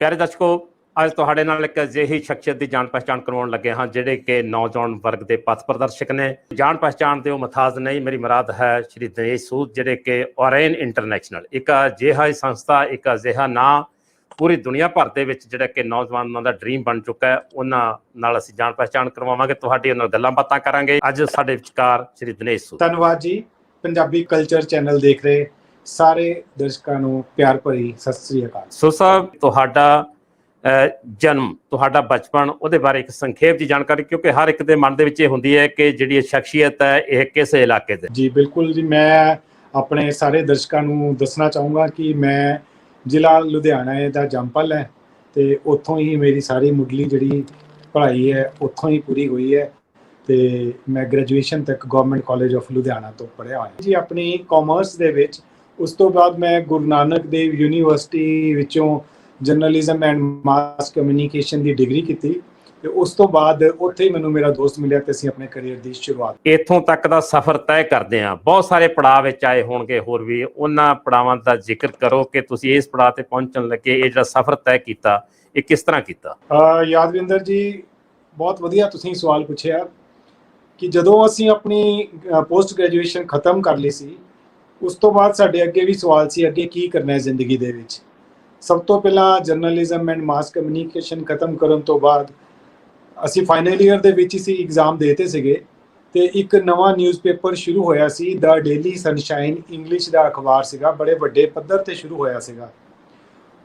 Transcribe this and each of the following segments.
प्यारे दर्शकों, ਅੱਜ ਤੁਹਾਡੇ ਨਾਲ ਇੱਕ ਅਜਿਹੀ ਸ਼ਖਸੀਅਤ ਦੀ ਜਾਣ ਪਛਾਣ ਕਰਵਾਉਣ ਲੱਗੇ ਹਾਂ ਜਿਹੜੇ ਕਿ ਨੌਜਵਾਨ ਵਰਗ ਦੇ ਪਥ ਪ੍ਰਦਰਸ਼ਕ ਨੇ। ਜਾਣ ਪਛਾਣ ਦੇ ਉਹ ਮਥਾਜ਼ ਨਹੀਂ, ਮੇਰੀ ਮੁਰਾਦ ਹੈ ਸ਼੍ਰੀ ਦਿਨੇਸ਼ ਸੂਦ, ਜਿਹੜੇ ਕਿ ਓਰੇਨ ਇੰਟਰਨੈਸ਼ਨਲ, ਇੱਕ ਅਜਿਹਾ ਸੰਸਥਾ, ਇੱਕ ਅਜਿਹਾ ਨਾਂ ਪੂਰੀ ਦੁਨੀਆ ਭਰ ਦੇ ਵਿੱਚ ਜਿਹੜਾ ਕਿ ਨੌਜਵਾਨਾਂ ਦਾ ਡ੍ਰੀਮ ਬਣ ਚੁੱਕਾ ਹੈ। ਉਹਨਾਂ ਨਾਲ ਅਸੀਂ ਜਾਣ ਪਛਾਣ ਕਰਵਾਵਾਂਗੇ, ਤੁਹਾਡੀ ਉਹਨਾਂ ਨਾਲ ਗੱਲਾਂ ਬਾਤਾਂ ਕਰਾਂਗੇ। ਅੱਜ ਸਾਡੇ ਵਿਚਕਾਰ ਸ਼੍ਰੀ ਦਿਨੇਸ਼ ਸੂਦ। ਧੰਨਵਾਦ ਜੀ। ਪੰਜਾਬੀ ਕਲਚਰ ਚੈਨਲ ਦੇਖ ਰਹੇ ਸਾਰੇ ਦਰਸ਼ਕਾਂ ਨੂੰ ਪਿਆਰ ਭਰੀ ਸਤਿ ਸ੍ਰੀ ਅਕਾਲ। ਸੂਦ ਸਾਹਿਬ, ਤੁਹਾਡਾ ਜਨਮ, ਤੁਹਾਡਾ ਬਚਪਨ, ਉਹਦੇ ਬਾਰੇ ਇੱਕ ਸੰਖੇਪ ਦੀ ਜਾਣਕਾਰੀ, ਕਿਉਂਕਿ ਹਰ ਇੱਕ ਦੇ ਮਨ ਦੇ ਵਿੱਚ ਇਹ ਹੁੰਦੀ ਹੈ ਕਿ ਜਿਹੜੀ ਸ਼ਖਸੀਅਤ ਹੈ ਇਹ ਕਿਸ ਇਲਾਕੇ ਦੇ। ਜੀ ਬਿਲਕੁਲ ਜੀ, ਮੈਂ ਆਪਣੇ ਸਾਰੇ ਦਰਸ਼ਕਾਂ ਨੂੰ ਦੱਸਣਾ ਚਾਹੂੰਗਾ ਕਿ ਮੈਂ ਜ਼ਿਲ੍ਹਾ ਲੁਧਿਆਣਾ ਦਾ ਜੰਮਪਲ ਹੈ ਤੇ ਉੱਥੋਂ ਹੀ ਮੇਰੀ ਸਾਰੀ ਮੁੱਢਲੀ ਜਿਹੜੀ ਪੜ੍ਹਾਈ ਹੈ ਉੱਥੋਂ ਹੀ ਪੂਰੀ ਹੋਈ ਹੈ ਤੇ ਮੈਂ ਗ੍ਰੈਜੂਏਸ਼ਨ ਤੱਕ ਗਵਰਨਮੈਂਟ ਕਾਲਜ ਆਫ ਲੁਧਿਆਣਾ ਤੋਂ ਪੜ੍ਹਿਆ ਹੋਇਆ ਜੀ ਆਪਣੀ ਕਾਮਰਸ ਦੇ ਵਿੱਚ। ਉਸ ਤੋਂ ਬਾਅਦ ਮੈਂ ਗੁਰੂ ਨਾਨਕ ਦੇਵ ਯੂਨੀਵਰਸਿਟੀ ਵਿੱਚੋਂ journalism and mass communication the degree ਕੀਤੀ ਤੇ ਉਸ ਤੋਂ ਬਾਅਦ ਉੱਥੇ ਹੀ ਮੈਨੂੰ ਮੇਰਾ ਦੋਸਤ ਮਿਲਿਆ ਤੇ ਅਸੀਂ ਆਪਣੇ ਕੈਰੀਅਰ ਦੀ ਸ਼ੁਰੂਆਤ। ਇੱਥੋਂ ਤੱਕ ਦਾ ਸਫ਼ਰ ਤੈਅ ਕਰਦੇ ਹਾਂ, ਬਹੁਤ ਸਾਰੇ ਪੜਾਅ ਵਿੱਚ ਆਏ ਹੋਣਗੇ ਹੋਰ ਵੀ, ਉਹਨਾਂ ਪੜਾਵਾਂ ਦਾ ਜ਼ਿਕਰ ਕਰੋ ਕਿ ਤੁਸੀਂ ਇਸ ਪੜਾਅ ਤੇ ਪਹੁੰਚਣ ਲੱਗੇ, ਇਹ ਜਿਹੜਾ ਸਫ਼ਰ ਤੈਅ ਕੀਤਾ ਇਹ ਕਿਸ ਤਰ੍ਹਾਂ ਕੀਤਾ? ਯਾਦਵਿੰਦਰ ਜੀ, ਬਹੁਤ ਵਧੀਆ ਤੁਸੀਂ ਸਵਾਲ ਪੁੱਛਿਆ ਕਿ ਜਦੋਂ ਅਸੀਂ ਆਪਣੀ ਪੋਸਟ ਗ੍ਰੈਜੂਏਸ਼ਨ ਖਤਮ ਕਰ ਲਈ ਸੀ, ਉਸ ਤੋਂ ਬਾਅਦ ਸਾਡੇ ਅੱਗੇ ਵੀ ਸਵਾਲ ਸੀ ਅੱਗੇ ਕੀ ਕਰਨਾ ਹੈ ਜ਼ਿੰਦਗੀ ਦੇ ਵਿੱਚ। ਸਭ ਤੋਂ ਪਹਿਲਾਂ ਜਰਨਲਿਜ਼ਮ ਐਂਡ ਮਾਸ ਕਮਿਊਨੀਕੇਸ਼ਨ ਖਤਮ ਕਰਨ ਤੋਂ ਬਾਅਦ ਅਸੀਂ ਫਾਈਨਲ ਈਅਰ ਦੇ ਵਿੱਚ ਹੀ ਸੀ ਐਗਜ਼ਾਮ ਦੇਤੇ ਸੀਗੇ ਤੇ ਇੱਕ ਨਵਾਂ ਨਿਊਜ਼ਪੇਪਰ ਸ਼ੁਰੂ ਹੋਇਆ ਸੀ, ਦਾ ਡੇਲੀ ਸਨਸ਼ਾਈਨ ਇੰਗਲਿਸ਼ ਦਾ ਅਖਬਾਰ ਸੀਗਾ, ਬੜੇ ਵੱਡੇ ਪੱਧਰ ਤੇ ਸ਼ੁਰੂ ਹੋਇਆ ਸੀਗਾ।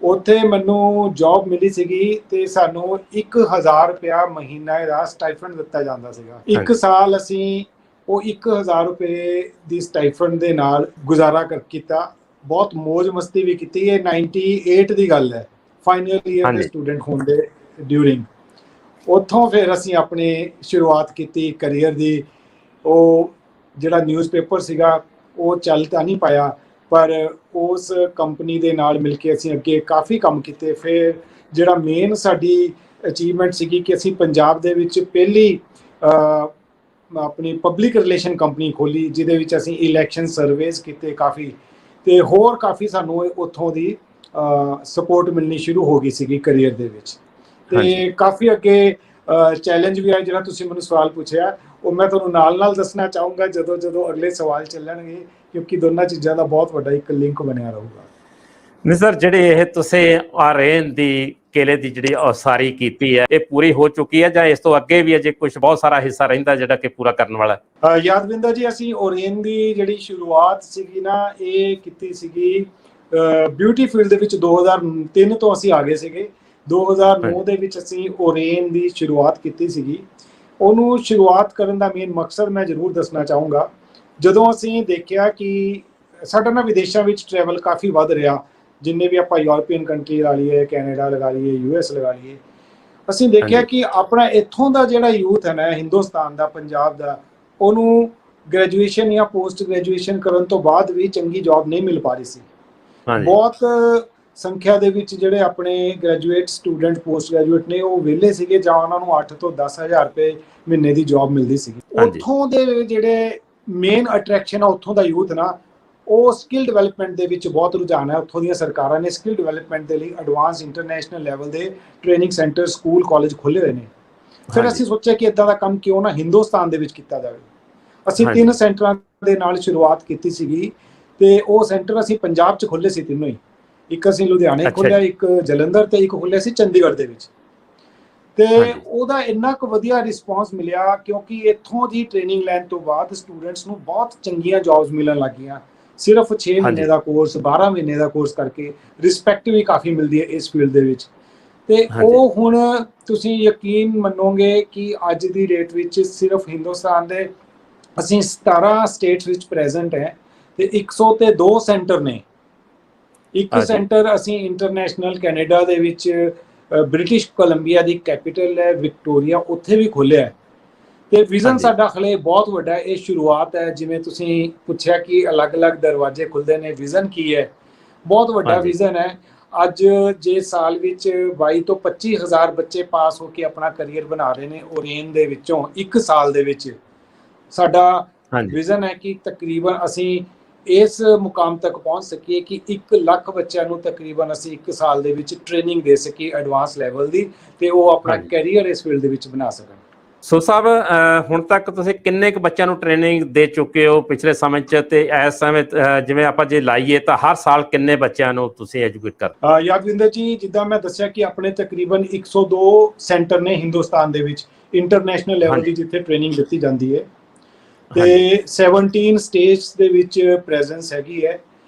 ਉੱਥੇ ਮੈਨੂੰ ਜੌਬ ਮਿਲੀ ਸੀਗੀ ਤੇ ਸਾਨੂੰ 1000 ਰੁਪਇਆ ਮਹੀਨਾ ਦਾ ਸਟਾਈਫੰਡ ਦਿੱਤਾ ਜਾਂਦਾ ਸੀਗਾ। ਇੱਕ ਸਾਲ ਅਸੀਂ ਉਹ 1000 ਰੁਪਏ ਦੀ ਸਟਾਈਫੰਡ ਦੇ ਨਾਲ ਗੁਜ਼ਾਰਾ ਕੀਤਾ, ਬਹੁਤ ਮੌਜ ਮਸਤੀ ਵੀ ਕੀਤੀ। ਇਹ 98 ਦੀ ਗੱਲ ਹੈ, ਫਾਈਨਲ ਈਅਰ ਦੇ ਸਟੂਡੈਂਟ ਹੋਣ ਦੇ ਡਿਊਰਿੰਗ। ਉੱਥੋਂ ਫਿਰ ਅਸੀਂ ਆਪਣੀ ਸ਼ੁਰੂਆਤ ਕੀਤੀ ਕੈਰੀਅਰ ਦੀ। ਉਹ ਜਿਹੜਾ ਨਿਊਜ਼ਪੇਪਰ ਸੀਗਾ ਉਹ ਚੱਲ ਤਾਂ ਨਹੀਂ ਪਾਇਆ, ਪਰ ਉਸ ਕੰਪਨੀ ਦੇ ਨਾਲ ਮਿਲ ਕੇ ਅਸੀਂ ਅੱਗੇ ਕਾਫੀ ਕੰਮ ਕੀਤੇ। ਫਿਰ ਜਿਹੜਾ ਮੇਨ ਸਾਡੀ ਅਚੀਵਮੈਂਟ ਸੀਗੀ ਕਿ ਅਸੀਂ ਪੰਜਾਬ ਦੇ ਵਿੱਚ ਪਹਿਲੀ ਆਪਣੀ ਪਬਲਿਕ ਰਿਲੇਸ਼ਨ ਕੰਪਨੀ ਖੋਲੀ, ਜਿਹਦੇ ਵਿੱਚ ਅਸੀਂ ਇਲੈਕਸ਼ਨ ਸਰਵੇਜ਼ ਕੀਤੇ ਕਾਫੀ, ਤੇ ਹੋਰ ਕਾਫੀ ਸਾਨੂੰ ਉੱਥੋਂ ਦੀ ਸਪੋਰਟ ਮਿਲਣੀ ਸ਼ੁਰੂ ਹੋ ਗਈ ਸੀਗੀ ਕੈਰੀਅਰ ਦੇ ਵਿੱਚ। ਤੇ ਕਾਫੀ ਅੱਗੇ ਚੈਲੰਜ ਵੀ ਆਏ। ਜਿਹੜਾ ਤੁਸੀਂ ਮੈਨੂੰ ਸਵਾਲ ਪੁੱਛਿਆ ਉਹ ਮੈਂ ਤੁਹਾਨੂੰ ਨਾਲ ਦੱਸਣਾ ਚਾਹੂੰਗਾ ਜਦੋਂ ਜਦੋਂ ਅਗਲੇ ਸਵਾਲ ਚੱਲਣਗੇ, ਕਿਉਂਕਿ ਦੋਨਾਂ ਚੀਜ਼ਾਂ ਦਾ ਬਹੁਤ ਵੱਡਾ ਇੱਕ ਲਿੰਕ ਬਣਿਆ ਰਹੂਗਾ। ਨਹੀਂ ਸਰ, ਜਿਹੜੇ ਇਹ ਤੁਸੀਂ ਓਰੇਨ ਦੀ ਕਿਲੇ ਦੀ ਜਿਹੜੀ ਉਸਾਰੀ ਕੀਤੀ ਹੈ, ਇਹ ਪੂਰੀ ਹੋ ਚੁੱਕੀ ਹੈ ਜਾਂ ਇਸ ਤੋਂ ਅੱਗੇ ਵੀ ਅਜੇ ਕੁਝ ਬਹੁਤ ਸਾਰਾ ਹਿੱਸਾ ਰਹਿੰਦਾ ਜਿਹੜਾ ਕਿ ਪੂਰਾ ਕਰਨ ਵਾਲਾ ਹੈ? ਯਾਦਵਿੰਦਰ ਜੀ, ਅਸੀਂ ਓਰੇਨ ਦੀ ਜਿਹੜੀ ਸ਼ੁਰੂਆਤ ਸੀਗੀ ਨਾ, ਇਹ ਕੀਤੀ ਸੀਗੀ ਬਿਊਟੀ ਫੀਲਡ ਦੇ ਵਿੱਚ 2003 ਤੋਂ ਅਸੀਂ ਆ ਗਏ ਸੀਗੇ। 2009 ਦੇ ਵਿੱਚ ਅਸੀਂ ਓਰੇਨ ਦੀ ਸ਼ੁਰੂਆਤ ਕੀਤੀ ਸੀਗੀ। ਉਹਨੂੰ ਸ਼ੁਰੂਆਤ ਕਰਨ ਦਾ ਮੇਨ ਮਕਸਦ ਮੈਂ ਜ਼ਰੂਰ ਦੱਸਣਾ ਚਾਹੂੰਗਾ। ਜਦੋਂ ਅਸੀਂ ਦੇਖਿਆ ਕਿ ਸਾਡਾ ਨਾ ਵਿਦੇਸ਼ਾਂ ਵਿੱਚ ਟਰੈਵਲ ਕਾਫੀ ਵੱਧ ਰਿਹਾ, ਜਿੰਨੇ ਵੀ ਆਪਾਂ ਯੂਰਪੀਅਨ ਕੰਟਰੀ ਲਗਾ ਲਈਏ, ਕੈਨੇਡਾ ਲਗਾ ਲਈਏ, US ਲਗਾ ਲਈਏ, ਅਸੀਂ ਦੇਖਿਆ ਕਿ ਆਪਣਾ ਇੱਥੋਂ ਦਾ ਜਿਹੜਾ ਯੂਥ ਹੈ ਨਾ, ਹਿੰਦੁਸਤਾਨ ਦਾ, ਪੰਜਾਬ ਦਾ, ਉਹਨੂੰ ਗ੍ਰੈਜੂਏਸ਼ਨ ਜਾਂ ਪੋਸਟ ਗ੍ਰੈਜੂਏਸ਼ਨ ਕਰਨ ਤੋਂ ਬਾਅਦ ਵੀ ਚੰਗੀ ਜੌਬ ਨਹੀਂ ਮਿਲ ਪਾ ਰਹੀ ਸੀ। ਬਹੁਤ ਸੰਖਿਆ ਦੇ ਵਿੱਚ ਜਿਹੜੇ ਆਪਣੇ ਗ੍ਰੈਜੂਏਟ ਸਟੂਡੈਂਟ, ਪੋਸਟ ਗ੍ਰੈਜੂਏਟ ਨੇ, ਉਹ ਵਿਹਲੇ ਸੀਗੇ ਜਾਂ ਉਹਨਾਂ ਨੂੰ 8 ਤੋਂ 10,000 ਰੁਪਏ ਮਹੀਨੇ ਦੀ ਜੌਬ ਮਿਲਦੀ ਸੀਗੀ। ਉੱਥੋਂ ਦੇ ਜਿਹੜੇ ਮੇਨ ਅਟਰੈਕਸ਼ਨ ਆ ਉੱਥੋਂ ਦਾ ਯੂਥ ਨਾ, ਉਹ ਸਕਿੱਲ ਡਿਵੈਲਪਮੈਂਟ ਦੇ ਵਿੱਚ ਬਹੁਤ ਰੁਝਾਨ ਹੈ। ਉੱਥੋਂ ਦੀਆਂ ਸਰਕਾਰਾਂ ਨੇ ਸਕਿੱਲ ਡਿਵੈਲਪਮੈਂਟ ਦੇ ਲਈ ਐਡਵਾਂਸ ਇੰਟਰਨੈਸ਼ਨਲ ਲੈਵਲ ਦੇ ਟ੍ਰੇਨਿੰਗ ਸੈਂਟਰ, ਸਕੂਲ, ਕਾਲਜ ਖੋਲ੍ਹੇ ਹੋਏ ਨੇ। ਫਿਰ ਅਸੀਂ ਸੋਚਿਆ ਕਿ ਇੱਦਾਂ ਦਾ ਕੰਮ ਕਿਉਂ ਨਾ ਹਿੰਦੁਸਤਾਨ ਦੇ ਵਿੱਚ ਕੀਤਾ ਜਾਵੇ। ਅਸੀਂ 3 ਸੈਂਟਰਾਂ ਦੇ ਨਾਲ ਸ਼ੁਰੂਆਤ ਕੀਤੀ ਸੀਗੀ ਤੇ ਉਹ ਸੈਂਟਰ ਅਸੀਂ ਪੰਜਾਬ 'ਚ ਖੋਲ੍ਹੇ ਸੀ ਤਿੰਨੋਂ ਹੀ। ਇੱਕ ਅਸੀਂ ਲੁਧਿਆਣੇ ਖੋਲ੍ਹਿਆ, ਇੱਕ ਜਲੰਧਰ ਤੇ ਇੱਕ ਖੋਲ੍ਹਿਆ ਸੀ ਚੰਡੀਗੜ੍ਹ ਦੇ ਵਿੱਚ। ਤੇ ਉਹਦਾ ਇੰਨਾ ਕੁ ਵਧੀਆ ਰਿਸਪੌਂਸ ਮਿਲਿਆ ਕਿਉਂਕਿ ਇੱਥੋਂ ਦੀ ਟ੍ਰੇਨਿੰਗ ਲੈਣ ਤੋਂ ਬਾਅਦ ਸਟੂਡੈਂਟਸ ਨੂੰ ਬਹੁਤ ਚੰਗੀਆਂ ਜੌਬਸ ਮਿਲਣ ਲੱਗ ਗਈਆਂ। ਸਿਰਫ 6 ਮਹੀਨੇ ਦਾ ਕੋਰਸ, 12 ਮਹੀਨੇ ਦਾ ਕੋਰਸ ਕਰਕੇ ਰਿਸਪੈਕਟ ਵੀ ਕਾਫੀ ਮਿਲਦੀ ਹੈ ਇਸ ਫੀਲਡ ਦੇ ਵਿੱਚ। ਤੇ ਉਹ ਹੁਣ ਤੁਸੀਂ ਯਕੀਨ ਮੰਨੋਗੇ ਕਿ ਅੱਜ ਦੀ ਡੇਟ ਵਿੱਚ ਸਿਰਫ ਹਿੰਦੁਸਤਾਨ ਦੇ ਅਸੀਂ 17 ਸਟੇਟਸ ਵਿੱਚ ਪ੍ਰੈਜ਼ੈਂਟ ਹੈ ਤੇ 102 ਸੈਂਟਰ ਨੇ। ਇੱਕ ਸੈਂਟਰ ਅਸੀਂ ਇੰਟਰਨੈਸ਼ਨਲ ਕੈਨੇਡਾ ਦੇ ਵਿੱਚ ਬ੍ਰਿਟਿਸ਼ ਕੋਲੰਬੀਆ ਦੀ ਕੈਪੀਟਲ ਹੈ ਵਿਕਟੋਰੀਆ, ਉੱਥੇ ਵੀ ਖੋਲ੍ਹਿਆ ਹੈ। ਤੇ ਵਿਜ਼ਨ ਸਾਡਾ ਹਲੇ ਬਹੁਤ ਵੱਡਾ ਹੈ। ਇਹ ਸ਼ੁਰੂਆਤ ਹੈ। ਜਿਵੇਂ ਤੁਸੀਂ ਪੁੱਛਿਆ ਕਿ ਅਲੱਗ-ਅਲੱਗ ਦਰਵਾਜ਼ੇ ਖੁੱਲ੍ਹਦੇ ਨੇ, ਵਿਜ਼ਨ ਕੀ ਹੈ? ਬਹੁਤ ਵੱਡਾ ਵਿਜ਼ਨ ਹੈ। ਅੱਜ ਜੇ ਸਾਲ ਵਿੱਚ 22 ਤੋਂ 25,000 ਬੱਚੇ ਪਾਸ ਹੋ ਕੇ ਆਪਣਾ ਕਰੀਅਰ ਬਣਾ ਰਹੇ ਨੇ ਓਰੇਨ ਦੇ ਵਿੱਚੋਂ, ਇੱਕ ਸਾਲ ਦੇ ਵਿੱਚ ਸਾਡਾ ਵਿਜ਼ਨ ਹੈ ਕਿ ਤਕਰੀਬਨ ਅਸੀਂ ਇਸ ਮੁਕਾਮ ਤੱਕ ਪਹੁੰਚ ਸਕੀਏ ਕਿ 1 ਲੱਖ ਬੱਚਿਆਂ ਨੂੰ ਤਕਰੀਬਨ ਅਸੀਂ 1 ਸਾਲ ਦੇ ਵਿੱਚ ਟ੍ਰੇਨਿੰਗ ਦੇ ਸਕੀਏ ਐਡਵਾਂਸ ਲੈਵਲ ਦੀ, ਤੇ ਉਹ ਆਪਣਾ ਹਾਂਜੀ ਕੈਰੀਅਰ ਇਸ ਫੀਲਡ ਦੇ ਵਿੱਚ ਬਣਾ ਸਕਣ। ਸੋ ਸਾਹਿਬ ਹੁਣ ਤੱਕ ਤੁਸੀਂ ਕਿੰਨੇ ਕੁ ਬੱਚਿਆਂ ਨੂੰ ਟ੍ਰੇਨਿੰਗ ਦੇ ਚੁੱਕੇ ਹੋ ਪਿਛਲੇ ਸਮੇਂ 'ਚ, ਤੇ ਇਸ ਸਮੇਂ ਜਿਵੇਂ ਆਪਾਂ ਜੇ ਲਾਈਏ ਤਾਂ ਹਰ ਸਾਲ ਕਿੰਨੇ ਬੱਚਿਆਂ ਨੂੰ ਤੁਸੀਂ ਐਜੂਕੇਟ ਕਰਦੇ? ਯਾਦਵਿੰਦਰ ਜੀ, ਜਿੱਦਾਂ ਮੈਂ ਦੱਸਿਆ ਕਿ ਆਪਣੇ ਤਕਰੀਬਨ 102 ਸੈਂਟਰ ਨੇ ਹਿੰਦੁਸਤਾਨ ਦੇ ਵਿੱਚ ਇੰਟਰਨੈਸ਼ਨਲ ਲੈਵਲ ਦੀ, ਹਾਂਜੀ ਜਿੱਥੇ ਟ੍ਰੇਨਿੰਗ ਦਿੱਤੀ ਜਾਂਦੀ ਹੈ, ਹਾਂਜੀ ਤੇ 17 ਸਟੇਟਸ ਦੇ ਵਿੱਚ ਪ੍ਰੈਜ਼ੈਂਸ ਹੈਗੀ ਹੈ।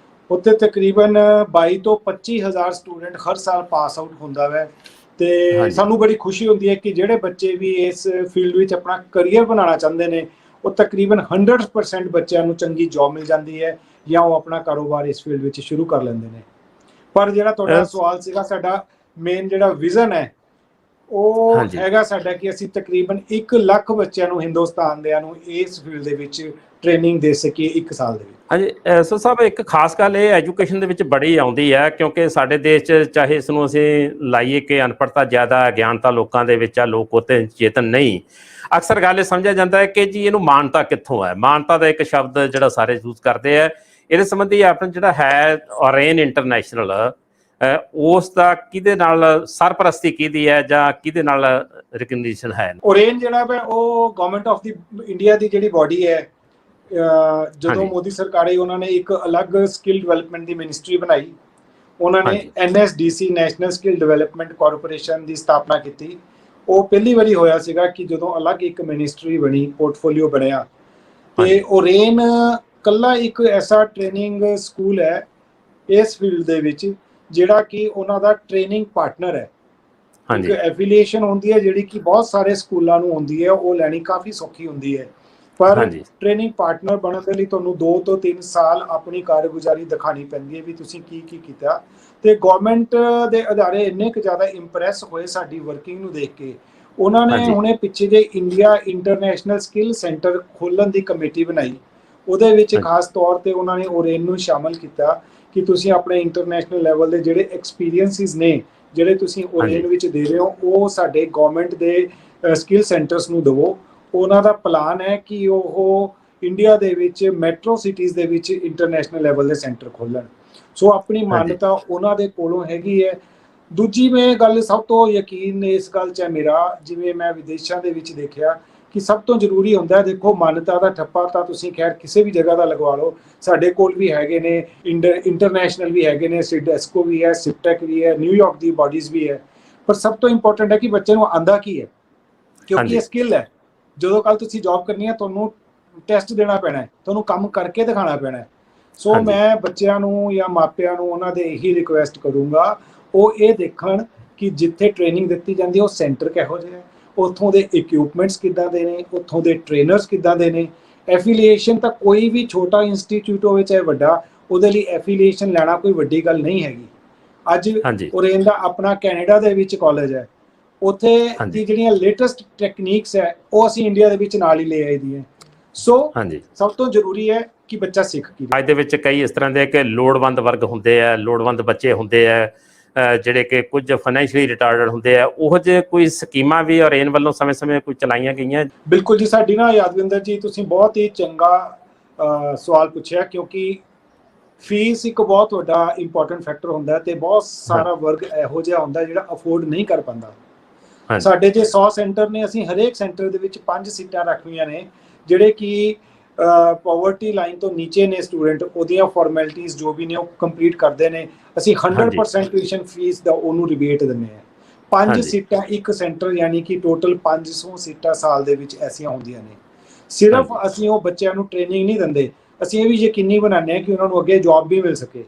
ਉੱਥੇ ਤਕਰੀਬਨ 22 ਤੋਂ 25 ਹਜ਼ਾਰ ਸਟੂਡੈਂਟ ਹਰ ਸਾਲ ਪਾਸ ਆਊਟ ਹੁੰਦਾ ਹੈ। ਤੇ ਹਾਂਜੀ ਸਾਨੂੰ ਬੜੀ ਖੁਸ਼ੀ ਹੁੰਦੀ ਹੈ ਕਿ ਜਿਹੜੇ ਬੱਚੇ ਵੀ ਇਸ ਫੀਲਡ ਵਿੱਚ ਆਪਣਾ ਕਰੀਅਰ ਬਣਾਉਣਾ ਚਾਹੁੰਦੇ ਨੇ, ਉਹ ਤਕਰੀਬਨ 100% ਬੱਚਿਆਂ ਨੂੰ ਚੰਗੀ ਜੌਬ ਮਿਲ ਜਾਂਦੀ ਹੈ, ਜਾਂ ਉਹ ਆਪਣਾ ਕਾਰੋਬਾਰ ਇਸ ਫੀਲਡ ਵਿੱਚ ਸ਼ੁਰੂ ਕਰ ਲੈਂਦੇ ਨੇ। ਪਰ ਜਿਹੜਾ ਤੁਹਾਡਾ ਸਵਾਲ ਸੀਗਾ, ਸਾਡਾ ਮੇਨ ਜਿਹੜਾ ਵਿਜ਼ਨ ਹੈ ਉਹ ਹਾਂਜੀ ਹੈਗਾ ਸਾਡਾ ਕਿ ਅਸੀਂ ਤਕਰੀਬਨ 1 ਲੱਖ ਬੱਚਿਆਂ ਨੂੰ, ਹਿੰਦੁਸਤਾਨ ਦਿਆਂ ਨੂੰ, ਇਸ ਫੀਲਡ ਦੇ ਵਿੱਚ ਟ੍ਰੇਨਿੰਗ ਦੇ ਸਕੀਏ 1 ਸਾਲ ਦੇ ਵਿੱਚ। ਹਾਂਜੀ ਸੋ ਸਾਹਿਬ ਇੱਕ ਖਾਸ ਗੱਲ ਇਹ ਐਜੂਕੇਸ਼ਨ ਦੇ ਵਿੱਚ ਬੜੀ ਆਉਂਦੀ ਹੈ, ਕਿਉਂਕਿ ਸਾਡੇ ਦੇਸ਼ 'ਚ ਚਾਹੇ ਇਸ ਨੂੰ ਅਸੀਂ ਲਾਈਏ ਕਿ ਅਨਪੜ੍ਹਤਾ ਜ਼ਿਆਦਾ ਹੈ, ਗਿਆਨਤਾ ਲੋਕਾਂ ਦੇ ਵਿੱਚ ਆ, ਲੋਕ ਉਹਤੇ ਚੇਤਨ ਨਹੀਂ। ਅਕਸਰ ਗੱਲ ਇਹ ਸਮਝਿਆ ਜਾਂਦਾ ਹੈ ਕਿ ਜੀ ਇਹਨੂੰ ਮਾਨਤਾ ਕਿੱਥੋਂ ਹੈ। ਮਾਨਤਾ ਦਾ ਇੱਕ ਸ਼ਬਦ ਜਿਹੜਾ ਸਾਰੇ ਯੂਜ਼ ਕਰਦੇ ਆ, ਇਹਦੇ ਸੰਬੰਧੀ ਆਪਣਾ ਜਿਹੜਾ ਹੈ ਓਰੇਨ ਇੰਟਰਨੈਸ਼ਨਲ, ਉਸ ਦਾ ਕਿਹਦੇ ਨਾਲ ਸਰਪ੍ਰਸਤੀ ਕਿਹਦੀ ਹੈ, ਜਾਂ ਕਿਹਦੇ ਨਾਲ ਰਿਕਗਨੀਸ਼ਨ ਹੈ? ਓਰੇਨ ਜਿਹੜਾ ਹੈ ਉਹ ਗਵਰਨਮੈਂਟ ਆਫ ਦੀ ਇੰਡੀਆ ਦੀ ਜਿਹੜੀ ਬਾਡੀ ਹੈ, ਜਦੋਂ ਹਾਂਜੀ ਮੋਦੀ ਸਰਕਾਰ ਆਈ ਉਹਨਾਂ ਨੇ ਇੱਕ ਅਲੱਗ ਸਕਿੱਲ ਡਿਵੈਲਪਮੈਂਟ ਦੀ ਮਿਨਿਸਟਰੀ ਬਣਾਈ। ਉਹਨਾਂ ਨੇ ਹਾਂਜੀ NSDC national skill development corporation ਦੀ ਸਥਾਪਨਾ ਕੀਤੀ। ਉਹ ਪਹਿਲੀ ਵਾਰੀ ਹੋਇਆ ਸੀਗਾ ਕਿ ਜਦੋਂ ਅਲੱਗ ਇੱਕ ਮਿਨਿਸਟਰੀ ਬਣੀ, ਪੋਰਟਫੋਲੀਓ ਬਣਿਆ। ਤੇ ਹਾਂਜੀ ਓਰੇਨ ਕੱਲਾ ਇੱਕ ਐਸਾ ਟ੍ਰੇਨਿੰਗ ਸਕੂਲ ਹੈ ਇਸ ਫੀਲਡ ਦੇ ਵਿੱਚ ਜਿਹੜਾ ਕਿ ਉਹਨਾਂ ਦਾ ਟ੍ਰੇਨਿੰਗ ਪਾਰਟਨਰ ਹੈ। ਇੱਕ ਹਾਂਜੀ ਐਫੀਲੀਏਸ਼ਨ ਹੁੰਦੀ ਹੈ ਜਿਹੜੀ ਕਿ ਬਹੁਤ ਸਾਰੇ ਸਕੂਲਾਂ ਨੂੰ ਹੁੰਦੀ ਹੈ, ਉਹ ਲੈਣੀ ਕਾਫੀ ਸੌਖੀ ਹੁੰਦੀ ਹੈ। ਪਰ ਹਾਂਜੀ ਟ੍ਰੇਨਿੰਗ ਪਾਰਟਨਰ ਬਣਨ ਦੇ ਲਈ ਤੁਹਾਨੂੰ 2 ਤੋਂ 3 ਸਾਲ ਆਪਣੀ ਕਾਰਗੁਜ਼ਾਰੀ ਦਿਖਾਣੀ ਪੈਂਦੀ ਹੈ ਵੀ ਤੁਸੀਂ ਕੀ ਕੀ ਕੀਤਾ। ਤੇ ਗਵਰਨਮੈਂਟ ਦੇ ਅਦਾਰੇ ਇੰਨੇ ਕੁ ਜ਼ਿਆਦਾ ਇੰਪ੍ਰੈਸ ਹੋਏ ਸਾਡੀ ਵਰਕਿੰਗ ਨੂੰ ਦੇਖ ਕੇ, ਉਹਨਾਂ ਨੇ ਹਾਂਜੀ ਹੁਣੇ ਪਿੱਛੇ ਜੇ ਇੰਡੀਆ ਇੰਟਰਨੈਸ਼ਨਲ ਸਕਿੱਲ ਸੈਂਟਰ ਖੋਲ੍ਹਣ ਦੀ ਕਮੇਟੀ ਬਣਾਈ। ਉਹਦੇ ਵਿੱਚ ਹਾਂਜੀ ਖਾਸ ਤੌਰ ਤੇ ਉਹਨਾਂ ਨੇ ਓਰੇਨ ਨੂੰ ਸ਼ਾਮਲ ਕੀਤਾ ਕਿ ਤੁਸੀਂ ਆਪਣੇ ਇੰਟਰਨੈਸ਼ਨਲ ਲੈਵਲ ਦੇ ਜਿਹੜੇ ਐਕਸਪੀਰੀਅੰਸਿਸ ਨੇ, ਜਿਹੜੇ ਤੁਸੀਂ ਹਾਂਜੀ ਓਰੇਨ ਵਿੱਚ ਦੇ ਰਹੇ ਹੋ, ਉਹ ਸਾਡੇ ਗਵਰਨਮੈਂਟ ਦੇ ਸਕਿੱਲ ਸੈਂਟਰਸ ਨੂੰ ਦੇਵੋ। ਉਹਨਾਂ ਦਾ ਪਲਾਨ ਹੈ ਕਿ ਉਹ ਇੰਡੀਆ ਦੇ ਵਿੱਚ ਮੈਟਰੋ ਸਿਟੀਜ਼ ਦੇ ਵਿੱਚ ਇੰਟਰਨੈਸ਼ਨਲ ਲੈਵਲ ਦੇ ਸੈਂਟਰ ਖੋਲ੍ਹਣ। ਸੋ ਆਪਣੀ ਹਾਂਜੀ ਮਾਨਤਾ ਉਹਨਾਂ ਦੇ ਕੋਲੋਂ ਹੈਗੀ ਹੈ। ਦੂਜੀ ਮੈਂ ਗੱਲ ਸਭ ਤੋਂ ਯਕੀਨ ਇਸ ਗੱਲ 'ਚ ਹੈ ਮੇਰਾ, ਜਿਵੇਂ ਮੈਂ ਵਿਦੇਸ਼ਾਂ ਦੇ ਵਿੱਚ ਦੇਖਿਆ ਕਿ ਸਭ ਤੋਂ ਜ਼ਰੂਰੀ ਹੁੰਦਾ ਹੈ, ਦੇਖੋ ਮਾਨਤਾ ਦਾ ਠੱਪਾ ਤਾਂ ਤੁਸੀਂ ਖੈਰ ਕਿਸੇ ਵੀ ਜਗ੍ਹਾ ਦਾ ਲਗਵਾ ਲਓ, ਸਾਡੇ ਕੋਲ ਵੀ ਹੈਗੇ ਨੇ, ਇੰਟਰਨੈਸ਼ਨਲ ਵੀ ਹੈਗੇ ਨੇ, ਸਿਡੈਸਕੋ ਵੀ ਹੈ, ਸਿਪਟੈਕ ਵੀ ਹੈ, ਨਿਊਯਾਰਕ ਦੀ ਬਾਡੀਜ਼ ਵੀ ਹੈ। ਪਰ ਸਭ ਤੋਂ ਇੰਪੋਰਟੈਂਟ ਹੈ ਕਿ ਬੱਚੇ ਨੂੰ ਆਂਦਾ ਕੀ ਹੈ, ਕਿਉਂਕਿ ਇਹ ਹਾਂਜੀ ਸਕਿੱਲ ਹੈ। ਜਦੋਂ ਕੱਲ ਤੁਸੀਂ ਜੌਬ ਕਰਨੀ ਹੈ, ਤੁਹਾਨੂੰ ਟੈਸਟ ਦੇਣਾ ਪੈਣਾ ਹੈ, ਤੁਹਾਨੂੰ ਕੰਮ ਕਰਕੇ ਦਿਖਾਣਾ ਪੈਣਾ ਹੈ। ਸੋ ਹਾਂਜੀ ਮੈਂ ਬੱਚਿਆਂ ਨੂੰ ਜਾਂ ਮਾਪਿਆਂ ਨੂੰ ਉਹਨਾਂ ਦੇ ਇਹੀ ਰਿਕੁਐਸਟ ਕਰੂੰਗਾ, ਉਹ ਇਹ ਦੇਖਣ ਕਿ ਜਿੱਥੇ ਟ੍ਰੇਨਿੰਗ ਦਿੱਤੀ ਜਾਂਦੀ ਹੈ ਉਹ ਸੈਂਟਰ ਕਿਹੋ ਜਿਹਾ ਹੈ, ਉੱਥੋਂ ਦੇ ਇਕਵਿਪਮੈਂਟਸ ਕਿੱਦਾਂ ਦੇ ਨੇ, ਉੱਥੋਂ ਦੇ ਟ੍ਰੇਨਰਸ ਕਿੱਦਾਂ ਦੇ ਨੇ। ਐਫੀਲੀਏਸ਼ਨ ਤਾਂ ਕੋਈ ਵੀ ਛੋਟਾ ਇੰਸਟੀਚਿਊਟ ਹੋਵੇ ਚਾਹੇ ਵੱਡਾ, ਉਹਦੇ ਲਈ ਐਫੀਲੀਏਸ਼ਨ ਲੈਣਾ ਕੋਈ ਵੱਡੀ ਗੱਲ ਨਹੀਂ ਹੈਗੀ। ਅੱਜ ਹਾਂਜੀ ਓਰੇਨ ਦਾ ਆਪਣਾ ਕੈਨੇਡਾ ਦੇ ਵਿੱਚ ਕਾਲਜ ਹੈ, ਉੱਥੇ ਹਾਂਜੀ ਦੀ ਜਿਹੜੀਆਂ ਲੇਟੈਸਟ ਟੈਕਨੀਕਸ ਹੈ ਉਹ ਅਸੀਂ ਇੰਡੀਆ ਦੇ ਵਿੱਚ ਨਾਲ ਹੀ ਲੈ ਆਈ ਦੀ ਹੈ। ਸੋ ਹਾਂਜੀ ਸਭ ਤੋਂ ਜ਼ਰੂਰੀ ਹੈ ਕਿ ਬੱਚਾ ਸਿੱਖ ਕੀ ਰਿਹਾ। ਅੱਜ ਦੇ ਵਿੱਚ ਕਈ ਇਸ ਤਰ੍ਹਾਂ ਦੇ ਕਿ ਲੋੜਵੰਦ ਵਰਗ ਹੁੰਦੇ ਆ, ਲੋੜਵੰਦ ਬੱਚੇ ਹੁੰਦੇ ਆ, ਜਿਹੜੇ ਕਿ ਕੁਝ ਫਾਈਨੈਂਸ਼ੀਅਲੀ ਰਿਟਾਰਡਡ ਹੁੰਦੇ ਆ, ਉਹ ਜਿਹੇ ਕੋਈ ਸਕੀਮਾਂ ਵੀ ਓਰੇਨ ਵੱਲੋਂ ਸਮੇਂ-ਸਮੇਂ ਕੋਈ ਚਲਾਈਆਂ ਗਈਆਂ? ਬਿਲਕੁਲ ਜੀ, ਸਾਡੀ ਨਾ ਯਾਦਵਿੰਦਰ ਜੀ, ਤੁਸੀਂ ਬਹੁਤ ਹੀ ਚੰਗਾ ਸਵਾਲ ਪੁੱਛਿਆ, ਕਿਉਂਕਿ ਫੀਸ ਇੱਕ ਬਹੁਤ ਵੱਡਾ ਇੰਪੋਰਟੈਂਟ ਫੈਕਟਰ ਹੁੰਦਾ ਤੇ ਬਹੁਤ ਸਾਰਾ ਹਾਂਜੀ ਵਰਗ ਇਹੋ ਜਿਹਾ ਹੁੰਦਾ ਜਿਹੜਾ ਅਫੋਰਡ ਨਹੀਂ ਕਰ ਪਾਉਂਦਾ। ਹਾਂਜੀ ਸਾਡੇ ਜੇ 100 ਸੈਂਟਰ ਨੇ, ਅਸੀਂ ਹਰੇਕ ਸੈਂਟਰ ਦੇ ਵਿੱਚ 5 ਸੀਟਾਂ ਰੱਖੀਆਂ ਨੇ ਜਿਹੜੇ ਕਿ ਪਾਵਰਟੀ ਲਾਈਨ ਤੋਂ ਨੀਚੇ ਨੇ ਸਟੂਡੈਂਟ, ਉਹਦੀਆਂ ਫਾਰਮੈਲਿਟੀਜ਼ ਜੋ ਵੀ ਨੇ ਉਹ ਕੰਪਲੀਟ ਕਰਦੇ ਨੇ। ਅਸੀਂ ਹਾਂਜੀ 100% ਟਿਊਸ਼ਨ ਫੀਸ ਦਾ ਉਹਨੂੰ ਰਿਬੇਟ ਦਿੰਦੇ ਹਾਂ। 5 ਹਾਂਜੀ ਸੀਟਾਂ ਇੱਕ ਸੈਂਟਰ, ਯਾਨੀ ਕਿ ਟੋਟਲ 500 ਸੀਟਾਂ ਸਾਲ ਦੇ ਵਿੱਚ ਐਸੀਆਂ ਹੁੰਦੀਆਂ ਨੇ। ਸਿਰਫ ਹਾਂਜੀ ਅਸੀਂ ਉਹ ਬੱਚਿਆਂ ਨੂੰ ਟ੍ਰੇਨਿੰਗ ਨਹੀਂ ਦਿੰਦੇ, ਅਸੀਂ ਇਹ ਵੀ ਯਕੀਨੀ ਬਣਾਉਂਦੇ ਹਾਂ ਕਿ ਉਹਨਾਂ ਨੂੰ ਅੱਗੇ ਜੌਬ ਵੀ ਮਿਲ ਸਕੇ।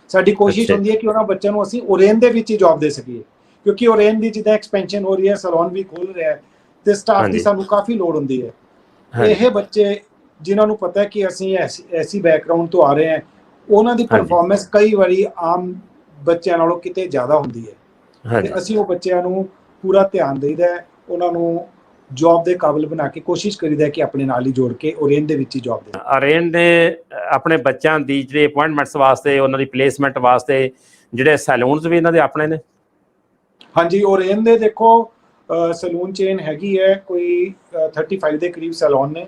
ਸਾਡੀ ਕੋਸ਼ਿਸ਼ ਅੱਛਾ ਜੀ ਹੁੰਦੀ ਹੈ ਕਿ ਉਹਨਾਂ ਬੱਚਿਆਂ ਨੂੰ ਅਸੀਂ ਓਰੇਨ ਦੇ ਵਿੱਚ ਹੀ ਜੌਬ ਦੇ ਸਕੀਏ, ਕਿਉਂਕਿ ਓਰੇਨ ਦੀ ਜਿੱਦਾਂ ਐਕਸਪੈਂਸ਼ਨ ਹੋ ਰਹੀ ਹੈ, ਸੈਲੂਨ ਵੀ ਖੋਲ ਰਿਹਾ ਹੈ, ਤੇ ਸਟਾਫ ਦੀ ਹਾਂਜੀ ਸਾਨੂੰ ਕਾਫੀ ਲੋੜ ਹੁੰਦੀ ਹੈ। ਹਾਂਜੀ ਇਹ ਬੱਚੇ ਜਿਨ੍ਹਾਂ ਨੂੰ ਪਤਾ ਹੈ ਕਿ ਅਸੀਂ ਐਸੀ ਬੈਕਗ੍ਰਾਉਂਡ ਤੋਂ ਆ ਰਹੇ ਹਾਂ, ਉਹਨਾਂ ਦੀ ਹਾਂਜੀ ਪਰਫਾਰਮੈਂਸ ਕਈ ਵਾਰੀ ਆਮ ਬੱਚਿਆਂ ਨਾਲੋਂ ਕਿਤੇ ਜ਼ਿਆਦਾ ਹੁੰਦੀ ਹੈ, ਤੇ ਹਾਂਜੀ ਅਸੀਂ ਉਹ ਬੱਚਿਆਂ ਨੂੰ ਪੂਰਾ ਧਿਆਨ ਦੇਈਦਾ ਹੈ, ਉਹਨਾਂ ਨੂੰ ਜੌਬ ਦੇ ਕਾਬਿਲ ਬਣਾ ਕੇ ਕੋਸ਼ਿਸ਼ ਕਰੀਦਾ ਕਿ ਆਪਣੇ ਨਾਲ ਹੀ ਜੋੜ ਕੇ ਓਰੇਨ ਦੇ ਵਿੱਚ ਹੀ ਜੌਬ ਦੇ। ਓਰੇਨ ਨੇ ਆਪਣੇ ਬੱਚਿਆਂ ਦੀ ਜਿਹੜੀ ਅਪਾਇੰਟਮੈਂਟਸ ਵਾਸਤੇ, ਉਹਨਾਂ ਦੀ ਪਲੇਸਮੈਂਟ ਵਾਸਤੇ ਜਿਹੜੇ ਸੈਲੂਨਸ ਵੀ ਇਹਨਾਂ ਦੇ ਆਪਣੇ ਨੇ? ਹਾਂਜੀ, ਓਰੇਨ ਦੇ ਦੇਖੋ ਸੈਲੂਨ ਚੇਨ ਹੈਗੀ ਹੈ, ਕੋਈ 35 ਦੇ ਕਰੀਬ ਸੈਲੂਨ ਨੇ।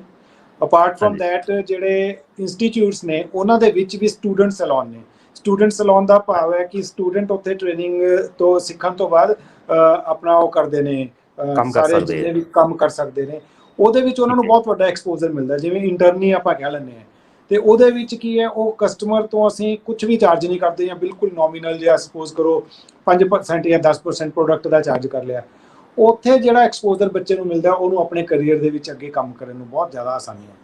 ਅਪਾਰਟ ਫਰਮ ਦੈਟ ਜਿਹੜੇ ਇੰਸਟੀਚਿਊਟਸ ਨੇ ਉਹਨਾਂ ਦੇ ਵਿੱਚ ਵੀ ਸਟੂਡੈਂਟ ਸੈਲੂਨ ਨੇ। ਸਟੂਡੈਂਟ ਸੈਲੂਨ ਦਾ ਭਾਵ ਹੈ ਕਿ ਸਟੂਡੈਂਟ ਉੱਥੇ ਟ੍ਰੇਨਿੰਗ ਤੋਂ ਸਿੱਖਣ ਤੋਂ ਬਾਅਦ ਆਪਣਾ ਉਹ ਕਰਦੇ ਨੇ, ਸਾਰੇ ਜਿੰਨੇ ਵੀ ਕੰਮ ਕਰ ਸਕਦੇ ਨੇ। ਉਹਦੇ ਵਿੱਚ ਉਹਨਾਂ ਨੂੰ ਬਹੁਤ ਵੱਡਾ ਐਕਸਪੋਜ਼ਰ ਮਿਲਦਾ, ਜਿਵੇਂ ਇੰਟਰਨੀ ਆਪਾਂ ਕਹਿ ਲੈਂਦੇ ਹਾਂ। ਤੇ ਉਹਦੇ ਵਿੱਚ ਕੀ ਹੈ, ਉਹ ਕਸਟਮਰ ਤੋਂ ਅਸੀਂ ਕੁਝ ਵੀ ਚਾਰਜ ਨਹੀਂ ਕਰਦੇ, ਜਾਂ ਬਿਲਕੁਲ ਨੋਮੀਨਲ ਜਿਹਾ ਸਪੋਜ਼ ਕਰੋ 5% ਜਾਂ 10% ਪ੍ਰੋਡਕਟ ਦਾ ਚਾਰਜ ਕਰ ਲਿਆ। ਉੱਥੇ ਜਿਹੜਾ ਐਕਸਪੋਜ਼ਰ ਬੱਚੇ ਨੂੰ ਮਿਲਦਾ, ਉਹਨੂੰ ਆਪਣੇ ਕਰੀਅਰ ਦੇ ਵਿੱਚ ਅੱਗੇ ਕੰਮ ਕਰਨ ਨੂੰ ਬਹੁਤ ਜ਼ਿਆਦਾ ਆਸਾਨੀ ਹੁੰਦੀ ਹੈ।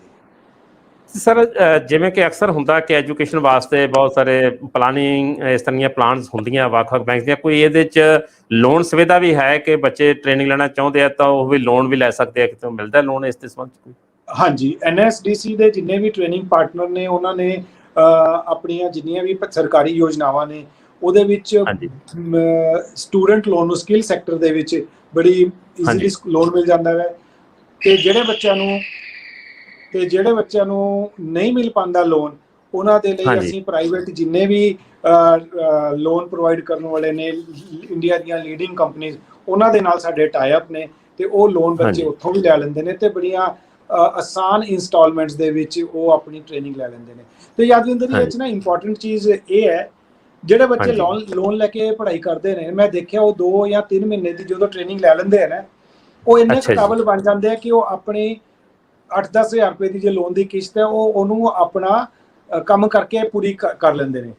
ਸਰ ਜਿਵੇਂ ਕਿ ਅਕਸਰ ਹੁੰਦਾ ਕਿ ਐਜੂਕੇਸ਼ਨ ਵਾਸਤੇ ਬਹੁਤ ਸਾਰੇ ਪਲਾਨਿੰਗ ਇਸ ਤਰ੍ਹਾਂ ਦੀਆਂ ਪਲਾਨਸ ਹੁੰਦੀਆਂ ਵੱਖ-ਵੱਖ ਬੈਂਕ ਦੀਆਂ, ਕੋਈ ਇਹਦੇ 'ਚ ਲੋਨ ਸੁਵਿਧਾ ਵੀ ਹੈ ਕਿ ਬੱਚੇ ਟ੍ਰੇਨਿੰਗ ਲੈਣਾ ਚਾਹੁੰਦੇ ਆ ਤਾਂ ਉਹ ਵੀ ਲੋਨ ਵੀ ਲੈ ਸਕਦੇ ਆ, ਕਿਤੋਂ ਮਿਲਦਾ ਲੋਨ ਇਸ ਦੇ ਸੰਬੰਧ 'ਚ ਕੋਈ? ਹਾਂਜੀ, NSDC ਦੇ ਜਿੰਨੇ ਵੀ ਟ੍ਰੇਨਿੰਗ ਪਾਰਟਨਰ ਨੇ, ਉਹਨਾਂ ਨੇ ਆਪਣੀਆਂ ਜਿੰਨੀਆਂ ਵੀ ਸਰਕਾਰੀ ਯੋਜਨਾਵਾਂ ਨੇ ਉਹਦੇ ਵਿੱਚ ਸਟੂਡੈਂਟ ਲੋਨ ਨੂੰ ਸਕਿੱਲ ਸੈਕਟਰ ਦੇ ਵਿੱਚ ਬੜੀ ਈਜ਼ੀਲੀ ਲੋਨ ਮਿਲ ਜਾਂਦਾ ਹੈ। ਤੇ ਜਿਹੜੇ ਬੱਚਿਆਂ ਨੂੰ ਨਹੀਂ ਮਿਲ ਪਾਉਂਦਾ ਲੋਨ, ਉਹਨਾਂ ਦੇ ਲਈ ਅਸੀਂ ਪ੍ਰਾਈਵੇਟ ਜਿੰਨੇ ਵੀ ਲੋਨ ਪ੍ਰੋਵਾਈਡ ਕਰਨ ਵਾਲੇ ਨੇ, ਇੰਡੀਆ ਦੀਆਂ ਲੀਡਿੰਗ ਕੰਪਨੀਜ਼, ਉਹਨਾਂ ਦੇ ਨਾਲ ਸਾਡੇ ਟਾਈ ਅਪ ਨੇ, ਤੇ ਉਹ ਲੋਨ ਬੱਚੇ ਉੱਥੋਂ ਵੀ ਲੈ ਲੈਂਦੇ ਨੇ, ਤੇ ਬੜੀਆਂ ਆਸਾਨ ਇੰਸਟਾਲਮੈਂਟਸ ਦੇ ਵਿੱਚ ਉਹ ਆਪਣੀ ਟ੍ਰੇਨਿੰਗ ਲੈ ਲੈਂਦੇ ਨੇ। ਤੇ ਯਾਦਵਿੰਦਰ ਜੀ, ਇਹ 'ਚ ਨਾ ਇੰਪੋਰਟੈਂਟ ਚੀਜ਼ ਇਹ ਹੈ, ਜਿਹੜੇ ਬੱਚੇ ਲੋਨ ਲੈ ਕੇ ਪੜ੍ਹਾਈ ਕਰਦੇ ਨੇ, ਮੈਂ ਦੇਖਿਆ ਉਹ 2 ਜਾਂ 3 ਮਹੀਨੇ ਦੀ ਜਦੋਂ ਟ੍ਰੇਨਿੰਗ ਲੈ ਲੈਂਦੇ ਆ ਨਾ, ਉਹ ਇੰਨੇ ਕਾਬਲ ਬਣ ਜਾਂਦੇ ਆ ਕਿ ਉਹ ਆਪਣੇ 8-10 ਹਜ਼ਾਰ ਰੁਪਏ ਦੀ ਜੇ ਲੋਨ ਦੀ ਕਿਸ਼ਤ ਹੈ, ਉਹਨੂੰ ਆਪਣਾ ਕੰਮ ਕਰਕੇ ਪੂਰੀ ਕਰ ਲੈਂਦੇ ਨੇ,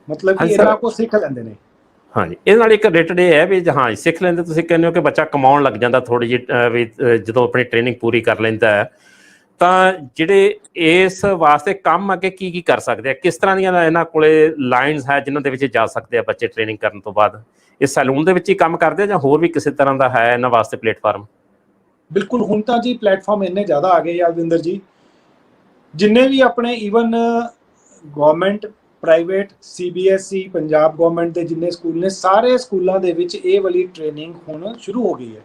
ਮਤਲਬ ਕਿ ਇਹਨਾਂ ਕੋਲ ਸਿੱਖ ਲੈਂਦੇ ਨੇ। ਹਾਂਜੀ, ਇਹਦੇ ਨਾਲ ਇੱਕ ਰਿਲੇਟਡ ਇਹ ਹੈ ਵੀ ਹਾਂ ਸਿੱਖ ਲੈਂਦੇ, ਤੁਸੀਂ ਕਹਿੰਦੇ ਹੋ ਕਿ ਬੱਚਾ ਕਮਾਉਣ ਲੱਗ ਜਾਂਦਾ ਥੋੜ੍ਹੀ ਜਿਹੀ ਵੀ ਜਦੋਂ ਆਪਣੀ ਟ੍ਰੇਨਿੰਗ ਪੂਰੀ ਕਰ ਲੈਂਦਾ ਹੈ, ਤਾਂ ਜਿਹੜੇ ਇਸ ਵਾਸਤੇ ਕੰਮ ਅੱਗੇ ਕੀ ਕੀ ਕਰ ਸਕਦੇ ਆ, ਕਿਸ ਤਰ੍ਹਾਂ ਦੀਆਂ ਇਹਨਾਂ ਕੋਲੇ ਲਾਈਨਸ ਹੈ ਜਿਨ੍ਹਾਂ ਦੇ ਵਿੱਚ ਜਾ ਸਕਦੇ ਆ ਬੱਚੇ ਟ੍ਰੇਨਿੰਗ ਕਰਨ ਤੋਂ ਬਾਅਦ? ਇਹ ਸੈਲੂਨ ਦੇ ਵਿੱਚ ਹੀ ਕੰਮ ਕਰਦੇ ਆ ਜਾਂ ਹੋਰ ਵੀ ਕਿਸੇ ਤਰ੍ਹਾਂ ਦਾ ਹੈ ਇਹਨਾਂ ਵਾਸਤੇ ਪਲੇਟਫਾਰਮ? ਬਿਲਕੁਲ, ਹੁਣ ਤਾਂ ਜੀ ਪਲੇਟਫਾਰਮ ਇੰਨੇ ਜ਼ਿਆਦਾ ਆ ਗਏ ਯਾਦਵਿੰਦਰ ਜੀ, ਜਿੰਨੇ ਵੀ ਆਪਣੇ even government, private, CBSE, Punjab government ਦੇ ਜਿੰਨੇ ਸਕੂਲ ਨੇ, ਸਾਰੇ ਸਕੂਲਾਂ ਦੇ ਵਿੱਚ ਇਹ ਵਾਲੀ ਟ੍ਰੇਨਿੰਗ ਹੁਣ ਸ਼ੁਰੂ ਹੋ ਗਈ ਹੈ।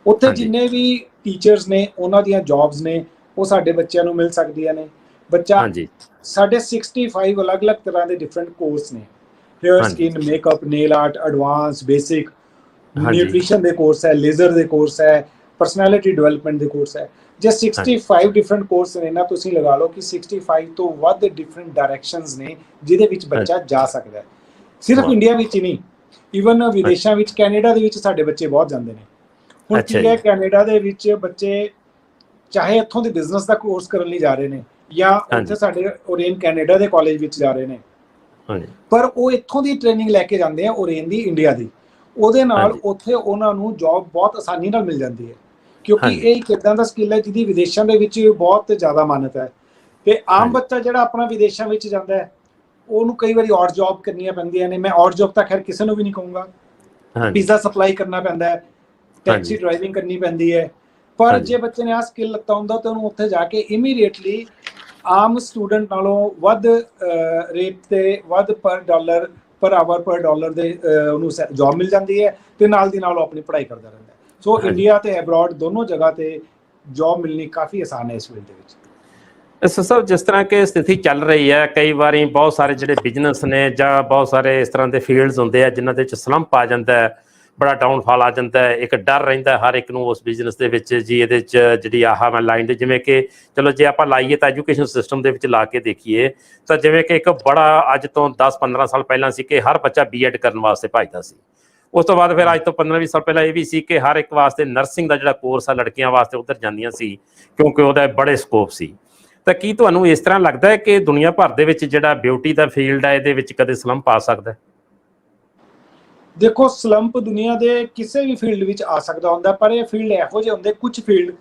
ਉੱਥੇ ਜਿੰਨੇ ਵੀ ਟੀਚਰਸ ਨੇ, ਉਹਨਾਂ ਦੀਆਂ ਜੌਬਸ ਨੇ, ਉਹ ਸਾਡੇ ਬੱਚਿਆਂ ਨੂੰ ਮਿਲ ਸਕਦੀਆਂ ਨੇ। ਬੱਚਾ ਸਾਡੇ 65 ਅਲੱਗ-ਅਲੱਗ ਤਰ੍ਹਾਂ ਦੇ ਡਿਫਰੈਂਟ ਕੋਰਸ ਨੇ, hair skin, makeup, nail art, advance, basic, nutrition ਦੇ ਕੋਰਸ ਹੈ, ਲੇਜ਼ਰ ਦੇ ਕੋਰਸ ਹੈ, ਪਰਸਨੈਲਿਟੀ ਡਿਵੈਲਪਮੈਂਟ ਦੇ ਕੋਰਸ ਹੈ। ਜੇ 65 ਡਿਫਰੈਂਟ ਕੋਰਸ ਨੇ ਨਾ, ਤੁਸੀਂ ਲਗਾ ਲਓ ਕਿ 65 ਤੋਂ ਵੱਧ ਡਿਫਰੈਂਟ ਡਾਇਰੈਕਸ਼ਨਸ ਨੇ ਜਿਹਦੇ ਵਿੱਚ ਬੱਚਾ ਜਾ ਸਕਦਾ ਹੈ। ਸਿਰਫ ਇੰਡੀਆ ਵਿੱਚ ਹੀ ਨਹੀਂ, ਈਵਨ ਵਿਦੇਸ਼ਾਂ ਵਿੱਚ, ਕੈਨੇਡਾ ਦੇ ਵਿੱਚ ਸਾਡੇ ਬੱਚੇ ਬਹੁਤ ਜਾਂਦੇ ਨੇ। ਹੁਣ ਕੀ ਹੈ, ਕੈਨੇਡਾ ਦੇ ਵਿੱਚ ਬੱਚੇ ਚਾਹੇ ਇੱਥੋਂ ਦੇ ਬਿਜ਼ਨਸ ਦਾ ਕੋਰਸ ਕਰਨ ਲਈ ਜਾ ਰਹੇ ਨੇ, ਜਾਂ ਉੱਥੇ ਸਾਡੇ ਓਰੇਨ ਕੈਨੇਡਾ ਦੇ ਕਾਲਜ ਵਿੱਚ ਜਾ ਰਹੇ ਨੇ, ਪਰ ਉਹ ਇੱਥੋਂ ਦੀ ਟ੍ਰੇਨਿੰਗ ਲੈ ਕੇ ਜਾਂਦੇ ਆ ਓਰੇਨ ਦੀ, ਇੰਡੀਆ ਦੀ। ਉਹਦੇ ਨਾਲ ਉੱਥੇ ਉਹਨਾਂ ਨੂੰ ਜੌਬ ਬਹੁਤ ਆਸਾਨੀ ਨਾਲ ਮਿਲ ਜਾਂਦੀ ਹੈ, ਕਿਉਂਕਿ ਇਹ ਇੱਕ ਇੱਦਾਂ ਦਾ ਸਕਿੱਲ ਹੈ ਜਿਹਦੀ ਵਿਦੇਸ਼ਾਂ ਦੇ ਵਿੱਚ ਬਹੁਤ ਜ਼ਿਆਦਾ ਮਾਨਤਾ ਹੈ। ਤੇ ਆਮ ਬੱਚਾ ਜਿਹੜਾ ਆਪਣਾ ਵਿਦੇਸ਼ਾਂ ਵਿੱਚ ਜਾਂਦਾ ਹੈ, ਉਹਨੂੰ ਕਈ ਵਾਰੀ ਔਰ ਜੌਬ ਕਰਨੀਆਂ ਪੈਂਦੀਆਂ ਨੇ। ਮੈਂ ਔਰ ਜੌਬ ਤਾਂ ਖੈਰ ਕਿਸੇ ਨੂੰ ਵੀ ਨਹੀਂ ਕਹੂੰਗਾ, ਪੀਜ਼ਾ ਸਪਲਾਈ ਕਰਨਾ ਪੈਂਦਾ ਹੈ, ਟੈਕਸੀ ਡਰਾਈਵਿੰਗ ਕਰਨੀ ਪੈਂਦੀ ਹੈ। ਪਰ ਜੇ ਬੱਚੇ ਨੇ ਆਹ ਸਕਿੱਲ ਲੱਤਾ ਹੁੰਦਾ ਤਾਂ ਉਹਨੂੰ ਉੱਥੇ ਜਾ ਕੇ ਇਮੀਡੀਏਟਲੀ ਆਮ ਸਟੂਡੈਂਟ ਨਾਲੋਂ ਵੱਧ ਰੇਟ ਤੇ ਵੱਧ ਪਰ ਡਾਲਰ ਦੇ ਉਹਨੂੰ ਜੌਬ ਮਿਲ ਜਾਂਦੀ ਹੈ, ਤੇ ਨਾਲ ਦੀ ਨਾਲ ਉਹ ਆਪਣੀ ਪੜ੍ਹਾਈ ਕਰਦਾ ਰਹਿੰਦਾ ਹੈ। ਸੋ ਇੰਡੀਆ ਤੇ ਐਬਰੋਡ ਦੋਨੋਂ ਜਗ੍ਹਾ ਤੇ ਜੌਬ ਮਿਲਣੀ ਕਾਫੀ ਆਸਾਨ ਹੈ ਇਸ ਫੀਲਡ ਦੇ ਵਿੱਚ। ਸਰ, ਜਿਸ ਤਰ੍ਹਾਂ ਕਿ ਸਥਿਤੀ ਚੱਲ ਰਹੀ ਹੈ, ਕਈ ਵਾਰੀ ਬਹੁਤ ਸਾਰੇ ਜਿਹੜੇ ਬਿਜ਼ਨਸ ਨੇ ਜਾਂ ਬਹੁਤ ਸਾਰੇ ਇਸ ਤਰ੍ਹਾਂ ਦੇ ਫੀਲਡਸ ਹੁੰਦੇ ਆ ਜਿਨ੍ਹਾਂ ਦੇ ਵਿੱਚ ਸਲੰਪ ਆ ਜਾਂਦਾ ਹੈ, ਬੜਾ ਡਾਊਨਫਾਲ ਆ ਜਾਂਦਾ ਹੈ, ਇੱਕ ਡਰ ਰਹਿੰਦਾ ਹਰ ਇੱਕ ਨੂੰ ਉਸ ਬਿਜ਼ਨਸ ਦੇ ਵਿੱਚ ਜੀ ਇਹਦੇ 'ਚ ਜਿਹੜੀ ਮੈਂ ਲਾਈਨ ਦੇ, ਜਿਵੇਂ ਕਿ ਚਲੋ ਜੇ ਆਪਾਂ ਲਾਈਏ ਤਾਂ ਐਜੂਕੇਸ਼ਨ ਸਿਸਟਮ ਦੇ ਵਿੱਚ ਲਾ ਕੇ ਦੇਖੀਏ ਤਾਂ ਜਿਵੇਂ ਕਿ ਇੱਕ ਬੜਾ ਅੱਜ ਤੋਂ 10-15 ਸਾਲ ਪਹਿਲਾਂ ਸੀ ਕਿ ਹਰ ਬੱਚਾ B.Ed ਕਰਨ ਵਾਸਤੇ ਭੱਜਦਾ ਸੀ। ਉਸ ਤੋਂ ਬਾਅਦ ਫਿਰ ਅੱਜ ਤੋਂ 15-20 ਸਾਲ ਪਹਿਲਾਂ ਇਹ ਵੀ ਸੀ ਕਿ ਹਰ ਇੱਕ ਵਾਸਤੇ ਨਰਸਿੰਗ ਦਾ ਜਿਹੜਾ ਕੋਰਸ ਆ ਲੜਕੀਆਂ ਵਾਸਤੇ ਉੱਧਰ ਜਾਂਦੀਆਂ ਸੀ, ਕਿਉਂਕਿ ਉਹਦਾ ਬੜੇ ਸਕੋਪ ਸੀ। ਤਾਂ ਕੀ ਤੁਹਾਨੂੰ ਇਸ ਤਰ੍ਹਾਂ ਲੱਗਦਾ ਹੈ ਕਿ ਦੁਨੀਆ ਭਰ ਦੇ ਵਿੱਚ ਜਿਹੜਾ ਬਿਊਟੀ ਦਾ ਫੀਲਡ ਹੈ ਇਹਦੇ ਵਿੱਚ ਕਦੇ ਸਲੰਪ ਆ ਸਕਦਾ? ਦੇਖੋ, ਸਲੰਪ ਦੁਨੀਆ ਦੇ ਕਿਸੇ ਵੀ ਫੀਲਡ ਵਿੱਚ ਆ ਸਕਦਾ ਹੁੰਦਾ, ਪਰ ਇਹ ਫੀਲਡ ਇਹੋ ਜਿਹੇ ਹੁੰਦੇ, ਕੁਝ ਫੀਲਡ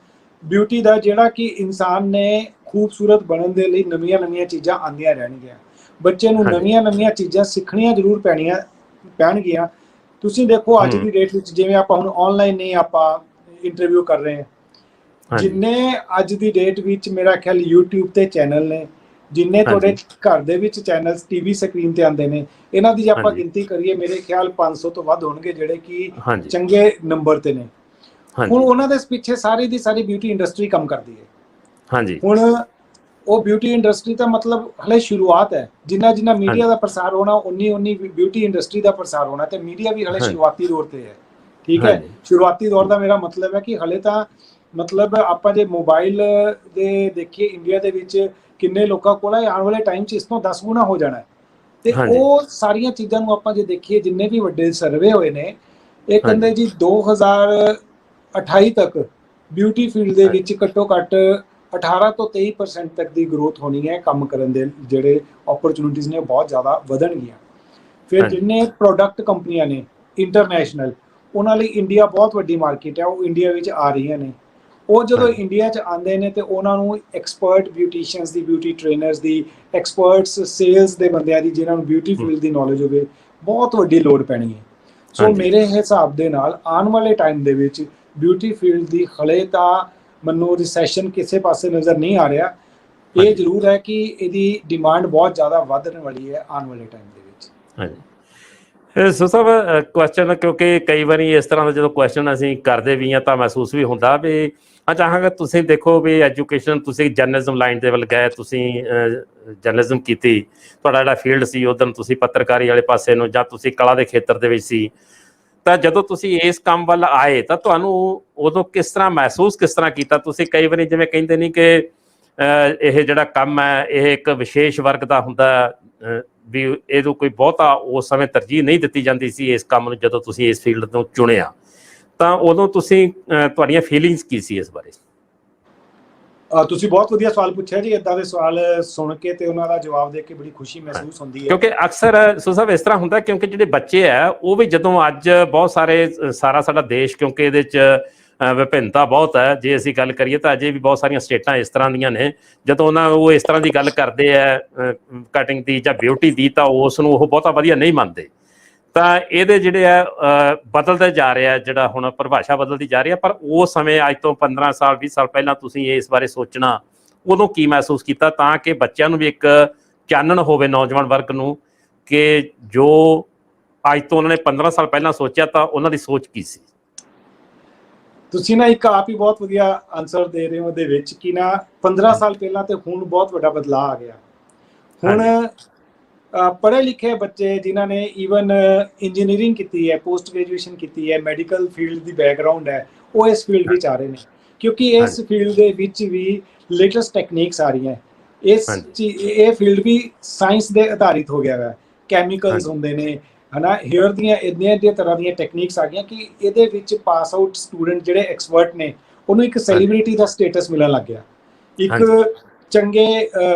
ਬਿਊਟੀ ਦਾ, ਜਿਹੜਾ ਕਿ ਇਨਸਾਨ ਨੇ ਖੂਬਸੂਰਤ ਬਣਨ ਦੇ ਲਈ ਨਵੀਆਂ ਚੀਜ਼ਾਂ ਆਉਂਦੀਆਂ ਰਹਿਣਗੀਆਂ। ਬੱਚੇ ਨੂੰ ਨਵੀਆਂ ਚੀਜ਼ਾਂ ਸਿੱਖਣੀਆਂ ਜ਼ਰੂਰ ਪੈਣਗੀਆਂ। ਤੁਸੀਂ ਦੇਖੋ ਅੱਜ ਦੀ ਡੇਟ ਵਿੱਚ, ਜਿਵੇਂ ਆਪਾਂ ਹੁਣ ਆਨਲਾਈਨ ਨਹੀਂ ਆਪਾਂ ਇੰਟਰਵਿਊ ਕਰ ਰਹੇ ਹਾਂ, ਜਿੰਨੇ ਅੱਜ ਦੀ ਡੇਟ ਵਿੱਚ ਮੇਰਾ ਖਿਆਲ YouTube ਤੇ ਚੈਨਲ ਨੇ, ਜਿੰਨੇ ਤੁਹਾਡੇ ਘਰ ਦੇ ਵਿੱਚ ਚੈਨਲਸ TV ਸਕਰੀਨ ਤੇ ਆਉਂਦੇ ਨੇ, ਇਹਨਾਂ ਦੀ ਜੇ ਆਪਾਂ ਗਿਣਤੀ ਕਰੀਏ ਮੇਰੇ ਖਿਆਲ 500 ਤੋਂ ਵੱਧ ਹੋਣਗੇ ਜਿਹੜੇ ਕਿ ਚੰਗੇ ਨੰਬਰ ਤੇ ਨੇ। ਹੁਣ ਉਹਨਾਂ ਦੇ ਪਿੱਛੇ ਸਾਰੀ ਦੀ ਸਾਰੀ ਬਿਊਟੀ ਇੰਡਸਟਰੀ ਕੰਮ ਕਰਦੀ ਹੈ। ਹੁਣ ਉਹ ਬਿਊਟੀ ਇੰਡਸਟਰੀ ਤਾਂ ਮਤਲਬ ਹਲੇ ਸ਼ੁਰੂਆਤ ਹੈ। ਜਿੰਨਾ ਮੀਡੀਆ ਦਾ ਪ੍ਰਸਾਰ ਹੋਣਾ, ਉਨੀ ਬਿਊਟੀ ਇੰਡਸਟਰੀ ਦਾ ਪ੍ਰਸਾਰ ਹੋਣਾ, ਤੇ ਮੀਡੀਆ ਵੀ ਹਲੇ ਸ਼ੁਰੂਆਤੀ ਦੌਰ ਤੇ ਹੈ। ਠੀਕ ਹੈ, ਸ਼ੁਰੂਆਤੀ ਦੌਰ ਦਾ ਮੇਰਾ ਮਤਲਬ ਹੈ ਕਿ ਹਲੇ ਤਾਂ ਮਤਲਬ ਆਪਾਂ ਜੇ ਮੋਬਾਈਲ ਦੇ ਦੇਖੀਏ ਇੰਡੀਆ ਦੇ ਵਿੱਚ ਕਿੰਨੇ ਲੋਕਾਂ ਕੋਲ ਹੈ, ਆਉਣ ਵਾਲੇ ਟਾਈਮ 'ਚ ਇਸ ਤੋਂ 10 ਗੁਣਾ ਹੋ ਜਾਣਾ ਹੈ। ਤੇ ਹਾਂਜੀ ਉਹ ਸਾਰੀਆਂ ਚੀਜ਼ਾਂ ਨੂੰ ਆਪਾਂ ਜੇ ਦੇਖੀਏ, ਜਿੰਨੇ ਵੀ ਵੱਡੇ ਸਰਵੇ ਹੋਏ ਨੇ, ਇਹ ਕਹਿੰਦੇ ਹਾਂਜੀ ਜੀ 2028 ਤੱਕ ਬਿਊਟੀ ਫੀਲਡ ਦੇ ਵਿੱਚ ਘੱਟੋ ਘੱਟ 18 ਤੋਂ 23% ਤੱਕ ਦੀ ਗਰੋਥ ਹੋਣੀ ਹੈ। ਕੰਮ ਕਰਨ ਦੇ ਜਿਹੜੇ ਓਪਰਚੁਨਿਟੀਜ਼ ਨੇ ਉਹ ਬਹੁਤ ਜ਼ਿਆਦਾ ਵਧਣਗੀਆਂ। ਫਿਰ ਹਾਂਜੀ ਜਿੰਨੇ ਪ੍ਰੋਡਕਟ ਕੰਪਨੀਆਂ ਨੇ ਇੰਟਰਨੈਸ਼ਨਲ, ਉਹਨਾਂ ਲਈ ਇੰਡੀਆ ਬਹੁਤ ਵੱਡੀ ਮਾਰਕੀਟ ਹੈ, ਉਹ ਇੰਡੀਆ ਵਿੱਚ ਆ ਰਹੀਆਂ ਨੇ। ਉਹ ਜਦੋਂ ਹਾਂਜੀ ਇੰਡੀਆ 'ਚ ਆਉਂਦੇ ਨੇ ਤੇ ਉਹਨਾਂ ਨੂੰ ਐਕਸਪਰਟ ਬਿਊਟੀਸ਼ੀਅਨਸ ਦੀ, ਬਿਊਟੀ ਟ੍ਰੇਨਰਸ ਦੀ, ਐਕਸਪਰਟਸ ਸੇਲਸ ਦੇ ਬੰਦਿਆਂ ਦੀ, ਜਿਨ੍ਹਾਂ ਨੂੰ ਬਿਊਟੀ ਫੀਲਡ ਦੀ ਨੌਲੇਜ ਹੋਵੇ, ਬਹੁਤ ਵੱਡੀ ਲੋੜ ਪੈਣੀ ਹੈ। ਸੋ ਹਾਂਜੀ ਮੇਰੇ ਹਿਸਾਬ ਦੇ ਨਾਲ ਆਉਣ ਵਾਲੇ ਟਾਈਮ ਦੇ ਵਿੱਚ ਬਿਊਟੀ ਫੀਲਡ ਦੀ ਹਲੇ ਤਾਂ ਮੈਨੂੰ ਰਿਸੈਸ਼ਨ ਕਿਸੇ ਪਾਸੇ ਨਜ਼ਰ ਨਹੀਂ ਆ ਰਿਹਾ। ਇਹ ਹਾਂਜੀ ਜ਼ਰੂਰ ਹੈ ਕਿ ਇਹਦੀ ਡਿਮਾਂਡ ਬਹੁਤ ਜ਼ਿਆਦਾ ਵਧਣ ਵਾਲੀ ਹੈ ਆਉਣ ਵਾਲੇ ਟਾਈਮ ਦੇ ਵਿੱਚ। ਹਾਂਜੀ ਸੋ ਸਾਹਿਬ, ਕੁਐਸਚਨ ਕਿਉਂਕਿ ਕਈ ਵਾਰੀ ਇਸ ਤਰ੍ਹਾਂ ਦਾ ਜਦੋਂ ਕੁਐਸਚਨ ਅਸੀਂ ਕਰਦੇ ਵੀ ਹਾਂ ਤਾਂ ਮਹਿਸੂਸ ਵੀ ਹੁੰਦਾ ਵੀ ਚਾਹਾਂਗਾ ਤੁਸੀਂ ਦੇਖੋ ਵੀ ਐਜੂਕੇਸ਼ਨ, ਤੁਸੀਂ ਜਰਨਲਿਜ਼ਮ ਲਾਈਨ ਦੇ ਵੱਲ ਗਏ, ਤੁਸੀਂ ਜਰਨਲਿਜ਼ਮ ਕੀਤੀ, ਤੁਹਾਡਾ ਜਿਹੜਾ ਫੀਲਡ ਸੀ ਉਦੋਂ ਤੁਸੀਂ ਪੱਤਰਕਾਰੀ ਵਾਲੇ ਪਾਸੇ ਨੂੰ ਜਾਂ ਤੁਸੀਂ ਕਲਾ ਦੇ ਖੇਤਰ ਦੇ ਵਿੱਚ ਸੀ, ਤਾਂ ਜਦੋਂ ਤੁਸੀਂ ਇਸ ਕੰਮ ਵੱਲ ਆਏ ਤਾਂ ਤੁਹਾਨੂੰ ਉਦੋਂ ਕਿਸ ਤਰ੍ਹਾਂ ਮਹਿਸੂਸ, ਕਿਸ ਤਰ੍ਹਾਂ ਕੀਤਾ ਤੁਸੀਂ? ਕਈ ਵਾਰੀ ਜਿਵੇਂ ਕਹਿੰਦੇ ਨਹੀਂ ਕਿ ਇਹ ਜਿਹੜਾ ਕੰਮ ਹੈ ਇਹ ਇੱਕ ਵਿਸ਼ੇਸ਼ ਵਰਗ ਦਾ ਹੁੰਦਾ, ਵੀ ਇਹਨੂੰ ਕੋਈ ਬਹੁਤਾ ਉਸ ਸਮੇਂ ਤਰਜੀਹ ਨਹੀਂ ਦਿੱਤੀ ਜਾਂਦੀ ਸੀ ਇਸ ਕੰਮ ਨੂੰ। ਜਦੋਂ ਤੁਸੀਂ ਇਸ ਫੀਲਡ ਤੋਂ ਚੁਣਿਆ ਤਾਂ ਉਦੋਂ ਤੁਸੀਂ ਤੁਹਾਡੀਆਂ ਫੀਲਿੰਗਸ ਕੀ ਸੀ ਇਸ ਬਾਰੇ? ਤੁਸੀਂ ਬਹੁਤ ਵਧੀਆ ਸਵਾਲ ਪੁੱਛਿਆ ਜੀ। ਇਦਾਂ ਦੇ ਸਵਾਲ ਸੁਣ ਕੇ ਤੇ ਉਹਨਾਂ ਦਾ ਜਵਾਬ ਦੇ ਕੇ ਬੜੀ ਖੁਸ਼ੀ ਮਹਿਸੂਸ ਹੁੰਦੀ ਹੈ। ਕਿਉਂਕਿ ਅਕਸਰ ਸੋ ਸਾਹਿਬ ਇਸ ਤਰ੍ਹਾਂ ਹੁੰਦਾ, ਕਿਉਂਕਿ ਜਿਹੜੇ ਬੱਚੇ ਆ ਉਹ ਵੀ ਜਦੋਂ ਅੱਜ ਬਹੁਤ ਸਾਰੇ, ਸਾਰਾ ਸਾਡਾ ਦੇਸ਼ ਕਿਉਂਕਿ ਇਹਦੇ 'ਚ ਵਿਭਿੰਨਤਾ ਬਹੁਤ ਹੈ, ਜੇ ਅਸੀਂ ਗੱਲ ਕਰੀਏ ਤਾਂ ਅਜੇ ਵੀ ਬਹੁਤ ਸਾਰੀਆਂ ਸਟੇਟਾਂ ਇਸ ਤਰ੍ਹਾਂ ਦੀਆਂ ਨੇ, ਜਦੋਂ ਉਹ ਇਸ ਤਰ੍ਹਾਂ ਦੀ ਗੱਲ ਕਰਦੇ ਆ ਕਟਿੰਗ ਦੀ ਜਾਂ ਬਿਊਟੀ ਦੀ, ਤਾਂ ਉਸ ਨੂੰ ਉਹ ਬਹੁਤਾ ਵਧੀਆ ਨਹੀਂ ਮੰਨਦੇ। ਤਾਂ ਇਹਦੇ ਜਿਹੜੇ ਆ ਬਦਲਦੇ ਜਾ ਰਿਹਾ, ਜਿਹੜਾ ਹੁਣ ਪਰਿਭਾਸ਼ਾ ਬਦਲਦੀ ਜਾ ਰਹੀ ਹੈ। ਪਰ ਉਸ ਸਮੇਂ ਅੱਜ ਤੋਂ 15 ਸਾਲ 20 ਸਾਲ ਪਹਿਲਾਂ ਤੁਸੀਂ ਇਸ ਬਾਰੇ ਸੋਚਣਾ, ਉਦੋਂ ਕੀ ਮਹਿਸੂਸ ਕੀਤਾ ਤਾਂ ਕਿ ਬੱਚਿਆਂ ਨੂੰ ਵੀ ਇੱਕ ਚਾਨਣ ਹੋਵੇ, ਨੌਜਵਾਨ ਵਰਗ ਨੂੰ, ਕਿ ਜੋ ਅੱਜ ਤੋਂ ਉਹਨਾਂ ਨੇ 15 ਸਾਲ ਪਹਿਲਾਂ ਸੋਚਿਆ ਤਾਂ ਉਹਨਾਂ ਦੀ ਸੋਚ ਕੀ ਸੀ? ਤੁਸੀਂ ਨਾ ਇੱਕ ਆਪ ਹੀ ਬਹੁਤ ਵਧੀਆ ਆਨਸਰ ਦੇ ਰਹੇ ਹੋ ਉਹਦੇ ਵਿੱਚ ਕਿ ਨਾ 15 ਸਾਲ ਪਹਿਲਾਂ ਤੇ ਹੁਣ ਬਹੁਤ ਵੱਡਾ ਬਦਲਾਅ ਆ ਗਿਆ। ਹੁਣ ਪੜ੍ਹੇ ਲਿਖੇ ਬੱਚੇ ਜਿਨ੍ਹਾਂ ਨੇ ਈਵਨ ਇੰਜੀਨੀਅਰਿੰਗ ਕੀਤੀ ਹੈ, ਪੋਸਟ ਗ੍ਰੈਜੂਏਸ਼ਨ ਕੀਤੀ ਹੈ, ਮੈਡੀਕਲ ਫੀਲਡ ਦੀ ਬੈਕਗਰਾਉਂਡ ਹੈ, ਉਹ ਇਸ ਫੀਲਡ ਵਿੱਚ ਆ ਰਹੇ ਨੇ, ਕਿਉਂਕਿ ਇਸ ਫੀਲਡ ਦੇ ਵਿੱਚ ਵੀ ਲੇਟੈਸਟ ਟੈਕਨੀਕਸ ਆ ਰਹੀਆਂ। ਇਹ ਫੀਲਡ ਵੀ ਸਾਇੰਸ ਦੇ ਆਧਾਰਿਤ ਹੋ ਗਿਆ ਹੈ। ਕੈਮੀਕਲਸ ਹੁੰਦੇ ਨੇ, ਹਨਾ, ਹੇਅਰ ਦੀਆਂ ਇੰਨੀਆਂ ਤਰ੍ਹਾਂ ਦੀਆਂ ਟੈਕਨੀਕਸ ਆ ਗਈਆਂ ਕਿ ਇਹਦੇ ਵਿੱਚ ਪਾਸ ਆਊਟ ਸਟੂਡੈਂਟ ਜਿਹੜੇ ਐਕਸਪਰਟ ਨੇ ਉਹਨੂੰ ਇੱਕ ਸੈਲੀਬ੍ਰਿਟੀ ਦਾ ਸਟੇਟਸ ਮਿਲਣ ਲੱਗ ਗਿਆ। ਇੱਕ ਚੰਗੇ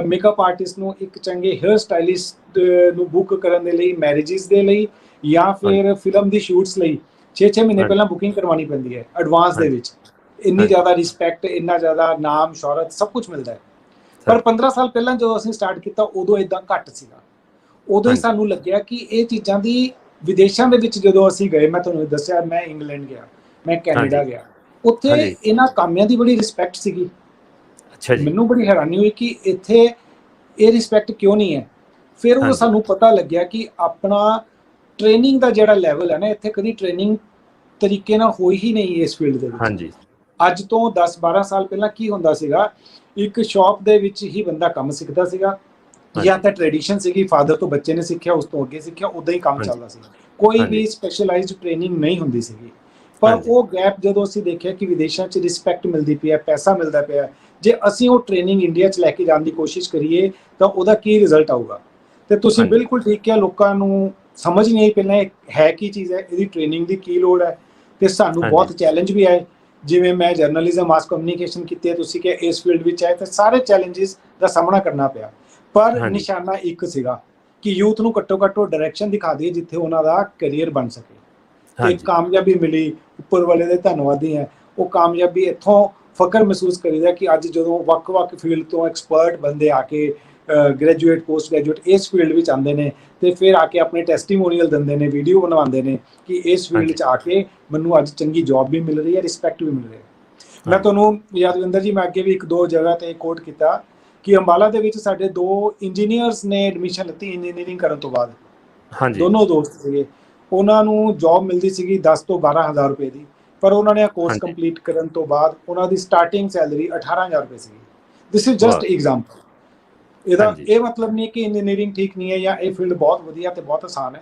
ਮੇਕਅਪ ਆਰਟਿਸਟ ਨੂੰ, ਇੱਕ ਚੰਗੇ ਹੇਅਰ ਸਟਾਈਲਿਸਟ ਨੂੰ ਬੁੱਕ ਕਰਨ ਦੇ ਲਈ, ਮੈਰਿਜਸ ਦੇ ਲਈ ਜਾਂ ਫਿਰ ਫਿਲਮ ਦੀ ਸ਼ੂਟਸ ਲਈ 6-6 ਮਹੀਨੇ ਪਹਿਲਾਂ ਬੁਕਿੰਗ ਕਰਵਾਉਣੀ ਪੈਂਦੀ ਹੈ ਐਡਵਾਂਸ ਦੇ ਵਿੱਚ। ਇੰਨੀ ਜ਼ਿਆਦਾ ਰਿਸਪੈਕਟ, ਇੰਨਾ ਜ਼ਿਆਦਾ ਨਾਮ ਸ਼ੌਹਰਤ ਸਭ ਕੁਝ ਮਿਲਦਾ ਹੈ। ਪਰ 15 ਸਾਲ ਪਹਿਲਾਂ ਜਦੋਂ ਅਸੀਂ ਸਟਾਰਟ ਕੀਤਾ ਉਦੋਂ ਇਦਾਂ ਘੱਟ ਸੀਗਾ। ਉਦੋਂ ਹੀ ਸਾਨੂੰ ਲੱਗਿਆ ਕਿ ਇਹ ਚੀਜ਼ਾਂ ਦੀ ਵਿਦੇਸ਼ਾਂ ਦੇ ਵਿੱਚ ਜਦੋਂ ਅਸੀਂ ਗਏ, ਮੈਂ ਤੁਹਾਨੂੰ ਦੱਸਿਆ ਮੈਂ ਇੰਗਲੈਂਡ ਗਿਆ, ਮੈਂ ਕੈਨੇਡਾ ਗਿਆ, ਉੱਥੇ ਇਹਨਾਂ ਕਾਮਿਆਂ ਦੀ ਬੜੀ ਰਿਸਪੈਕਟ ਸੀਗੀ। ਮੈਨੂੰ ਬੜੀ ਹੈਰਾਨੀ ਹੋਈ ਕਿ ਇੱਥੇ ਇਹ ਰਿਸਪੈਕਟ ਕਿਉਂ ਨਹੀਂ ਹੈ। ਫਿਰ ਉਹ ਸਾਨੂੰ ਪਤਾ ਲੱਗਿਆ ਕਿ ਆਪਣਾ ਟ੍ਰੇਨਿੰਗ ਦਾ ਜਿਹੜਾ ਲੈਵਲ ਹੈ ਨਾ, ਇੱਥੇ ਕਦੀ ਟ੍ਰੇਨਿੰਗ ਤਰੀਕੇ ਨਾਲ ਹੋਈ ਹੀ ਨਹੀਂ ਇਸ ਫੀਲਡ ਦੇ ਵਿੱਚ। ਅੱਜ ਤੋਂ 10-12 ਸਾਲ ਪਹਿਲਾਂ ਕੀ ਹੁੰਦਾ ਸੀਗਾ, ਇੱਕ ਸ਼ਾਪ ਦੇ ਵਿੱਚ ਹੀ ਬੰਦਾ ਕੰਮ ਸਿੱਖਦਾ ਸੀਗਾ, ਜਾਂ ਤਾਂ ਟ੍ਰੈਡੀਸ਼ਨ ਸੀਗੀ, ਫਾਦਰ ਤੋਂ ਬੱਚੇ ਨੇ ਸਿੱਖਿਆ, ਉਸ ਤੋਂ ਅੱਗੇ ਸਿੱਖਿਆ, ਉਦਾਂ ਹੀ ਕੰਮ ਚੱਲਦਾ ਸੀ, ਕੋਈ ਵੀ ਸਪੈਸ਼ਲਾਈਜ਼ਡ ਟ੍ਰੇਨਿੰਗ ਨਹੀਂ ਹੁੰਦੀ ਸੀਗੀ। ਪਰ ਉਹ ਗੈਪ ਜਦੋਂ ਅਸੀਂ ਦੇਖਿਆ ਕਿ ਵਿਦੇਸ਼ਾਂ 'ਚ ਰਿਸਪੈਕਟ ਮਿਲਦੀ ਪਈ ਹੈ, ਪੈਸਾ ਮਿਲਦਾ ਪਿਆ, ਜੇ ਅਸੀਂ ਉਹ ਟ੍ਰੇਨਿੰਗ ਇੰਡੀਆ 'ਚ ਲੈ ਕੇ ਜਾਣ ਦੀ ਕੋਸ਼ਿਸ਼ ਕਰੀਏ ਤਾਂ ਉਹਦਾ ਕੀ ਰਿਜ਼ਲਟ ਆਊਗਾ। ਤੇ ਤੁਸੀਂ ਬਿਲਕੁਲ ਠੀਕ ਕਿਹਾ, ਲੋਕਾਂ ਨੂੰ ਸਮਝ ਨਹੀਂ ਆਈ ਪਹਿਲਾਂ ਹੈ ਕੀ ਚੀਜ਼ ਹੈ, ਇਹਦੀ ਟ੍ਰੇਨਿੰਗ ਦੀ ਕੀ ਲੋੜ ਹੈ। ਤੇ ਸਾਨੂੰ ਬਹੁਤ ਚੈਲੰਜ ਵੀ ਆਏ, ਜਿਵੇਂ ਮੈਂ ਜਰਨਲਿਜ਼ਮ ਮਾਸ ਕਮਿਊਨੀਕੇਸ਼ਨ ਕੀਤੀ ਹੈ, ਤੁਸੀਂ ਕਿ ਇਸ ਫੀਲਡ ਵਿੱਚ ਆਏ ਤਾਂ ਸਾਰੇ ਚੈਲੰਜਸ ਦਾ ਸਾਹਮਣਾ ਕਰਨਾ ਪਿਆ। ਪਰ ਨਿਸ਼ਾਨਾ ਇੱਕ ਸੀਗਾ ਕਿ ਯੂਥ ਨੂੰ ਘੱਟੋ ਘੱਟ ਉਹ ਡਾਇਰੈਕਸ਼ਨ ਦਿਖਾ ਦਈਏ ਜਿੱਥੇ ਉਹਨਾਂ ਦਾ ਕੈਰੀਅਰ ਬਣ ਸਕੇ। ਤੇ ਕਾਮਯਾਬੀ ਮਿਲੀ, ਉੱਪਰ ਵਾਲੇ ਦੇ ਧੰਨਵਾਦੀ ਹੈ। ਉਹ ਕਾਮਯਾਬੀ ਇੱਥੋਂ ਫਖਰ ਮਹਿਸੂਸ ਕਰੀਦਾ ਕਿ ਅੱਜ ਜਦੋਂ ਵੱਖ-ਵੱਖ ਫੀਲਡ ਤੋਂ ਐਕਸਪਰਟ ਬੰਦੇ ਆ ਕੇ ਗ੍ਰੈਜੂਏਟ, ਪੋਸਟ ਗ੍ਰੈਜੂਏਟ ਇਸ ਫੀਲਡ ਵਿੱਚ ਆਉਂਦੇ ਨੇ ਤੇ ਫਿਰ ਆ ਕੇ ਆਪਣੇ ਟੈਸਟੀਮੋਨੀਅਲ ਦਿੰਦੇ ਨੇ, ਵੀਡੀਓ ਬਣਵਾਉਂਦੇ ਨੇ ਕਿ ਇਸ ਫੀਲਡ 'ਚ ਆ ਕੇ ਮੈਨੂੰ ਅੱਜ ਚੰਗੀ ਜੌਬ ਵੀ ਮਿਲ ਰਹੀ ਹੈ, ਰਿਸਪੈਕਟ ਵੀ ਮਿਲ ਰਹੀ ਹੈ। ਮੈਂ ਤੁਹਾਨੂੰ ਯਾਦਵਿੰਦਰ ਜੀ, ਮੈਂ ਅੱਗੇ ਵੀ 1-2 ਜਗ੍ਹਾ ਤੇ ਕੋਟ ਕੀਤਾ ਕਿ ਅੰਬਾਲਾ ਦੇ ਵਿੱਚ ਸਾਡੇ 2 ਇੰਜੀਨੀਅਰਸ ਨੇ ਐਡਮਿਸ਼ਨ ਲਿੱਤੀ ਇੰਜੀਨੀਅਰਿੰਗ ਕਰਨ ਤੋਂ ਬਾਅਦ। ਦੋਨੋਂ ਦੋਸਤ ਸੀਗੇ, ਉਹਨਾਂ ਨੂੰ ਜੌਬ ਮਿਲਦੀ ਸੀਗੀ 10 ਤੋਂ 12,000 ਰੁਪਏ ਦੀ, ਪਰ ਉਹਨਾਂ ਨੇ ਕੋਰਸ ਕੰਪਲੀਟ ਕਰਨ ਤੋਂ ਬਾਅਦ ਉਹਨਾਂ ਦੀ ਸਟਾਰਟਿੰਗ ਸੈਲਰੀ 18,000 ਰੁਪਏ ਸੀਗੀ। This is just example. ਇਹਦਾ ਇਹ ਮਤਲਬ ਨਹੀਂ ਕਿ ਇੰਜੀਨੀਅਰਿੰਗ ਠੀਕ ਨਹੀਂ ਹੈ ਜਾਂ ਇਹ ਫੀਲਡ ਬਹੁਤ ਵਧੀਆ ਤੇ ਬਹੁਤ ਆਸਾਨ ਹੈ।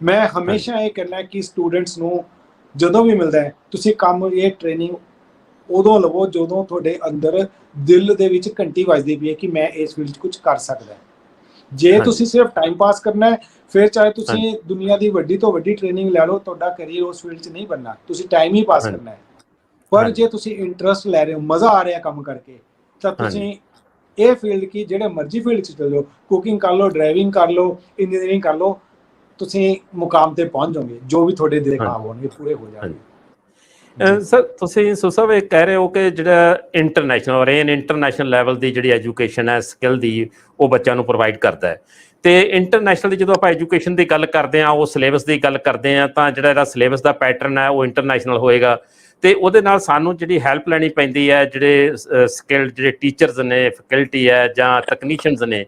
ਮੈਂ ਹਮੇਸ਼ਾ ਇਹ ਕਹਿਣਾ ਕਿ ਸਟੂਡੈਂਟਸ ਨੂੰ ਜਦੋਂ ਵੀ ਮਿਲਦਾ ਹੈ, ਤੁਸੀਂ ਕੰਮ, ਇਹ ਟ੍ਰੇਨਿੰਗ ਉਦੋਂ ਲਵੋ ਜਦੋਂ ਤੁਹਾਡੇ ਅੰਦਰ ਦਿਲ ਦੇ ਵਿੱਚ ਘੰਟੀ ਵੱਜਦੀ ਪਈ ਹੈ ਕਿ ਮੈਂ ਇਸ ਫੀਲਡ 'ਚ ਕੁਝ ਕਰ ਸਕਦਾ। ਜੇ ਤੁਸੀਂ ਸਿਰਫ ਟਾਈਮ ਪਾਸ ਕਰਨਾ ਹੈ, ਫਿਰ ਚਾਹੇ ਤੁਸੀਂ ਦੁਨੀਆ ਦੀ ਵੱਡੀ ਤੋਂ ਵੱਡੀ ਟ੍ਰੇਨਿੰਗ ਲੈ ਲਓ, ਤੁਹਾਡਾ ਕੈਰੀਅਰ ਉਸ ਫੀਲਡ 'ਚ ਨਹੀਂ ਬਣਨਾ, ਤੁਸੀਂ ਟਾਈਮ ਹੀ ਪਾਸ ਕਰਨਾ ਹੈ। ਪਰ ਜੇ ਤੁਸੀਂ ਇੰਟਰਸਟ ਲੈ ਰਹੇ ਹੋ, ਮਜ਼ਾ ਆ ਰਿਹਾ ਕੰਮ ਕਰਕੇ, ਤਾਂ ਤੁਸੀਂ ਇਹ ਫੀਲਡ ਕੀ ਜਿਹੜੇ ਮਰਜ਼ੀ ਫੀਲਡ 'ਚ ਚਲੇ ਜਾਓ, ਕੁਕਿੰਗ ਕਰ ਲਓ, ਡਰਾਈਵਿੰਗ ਕਰ ਲਓ, ਇੰਜੀਨੀਅਰਿੰਗ ਕਰ ਲਓ, ਤੁਸੀਂ ਮੁਕਾਮ ਤੇ ਪਹੁੰਚ ਜਾਓਗੇ। ਜੋ ਵੀ ਤੁਹਾਡੇ ਦਿਲ ਖਾਬ ਹੋਣਗੇ ਪੂਰੇ ਹੋ ਜਾਣਗੇ। ਸਰ ਤੁਸੀਂ ਸੁਸਾਬ ਇਹ ਕਹਿ ਰਹੇ ਹੋ ਕਿ ਜਿਹੜਾ ਇੰਟਰਨੈਸ਼ਨਲ ਔਰੇਨ ਇੰਟਰਨੈਸ਼ਨਲ ਲੈਵਲ ਦੀ ਜਿਹੜੀ ਐਜੂਕੇਸ਼ਨ ਹੈ ਸਕਿੱਲ ਦੀ, ਉਹ ਬੱਚਿਆਂ ਨੂੰ ਪ੍ਰੋਵਾਈਡ ਕਰਦਾ ਹੈ। ਤੇ ਇੰਟਰਨੈਸ਼ਨਲ ਦੀ ਜਦੋਂ ਆਪਾਂ ਐਜੂਕੇਸ਼ਨ ਦੀ ਗੱਲ ਕਰਦੇ ਹਾਂ, ਉਹ ਸਿਲੇਬਸ ਦੀ ਗੱਲ ਕਰਦੇ ਹਾਂ, ਤਾਂ ਜਿਹੜਾ ਇਹਦਾ ਸਿਲੇਬਸ ਦਾ ਪੈਟਰਨ ਹੈ ਉਹ ਇੰਟਰਨੈਸ਼ਨਲ ਹੋਏਗਾ। ਤੇ ਉਹਦੇ ਨਾਲ ਸਾਨੂੰ ਜਿਹੜੀ ਹੈਲਪ ਲੈਣੀ ਪੈਂਦੀ ਹੈ, ਜਿਹੜੇ ਸਕਿੱਲਡ ਜਿਹੜੇ ਟੀਚਰਸ ਨੇ, ਫੈਕਲਟੀ ਹੈ ਜਾਂ ਟੈਕਨੀਸ਼ੀਅਨਸ ਨੇ,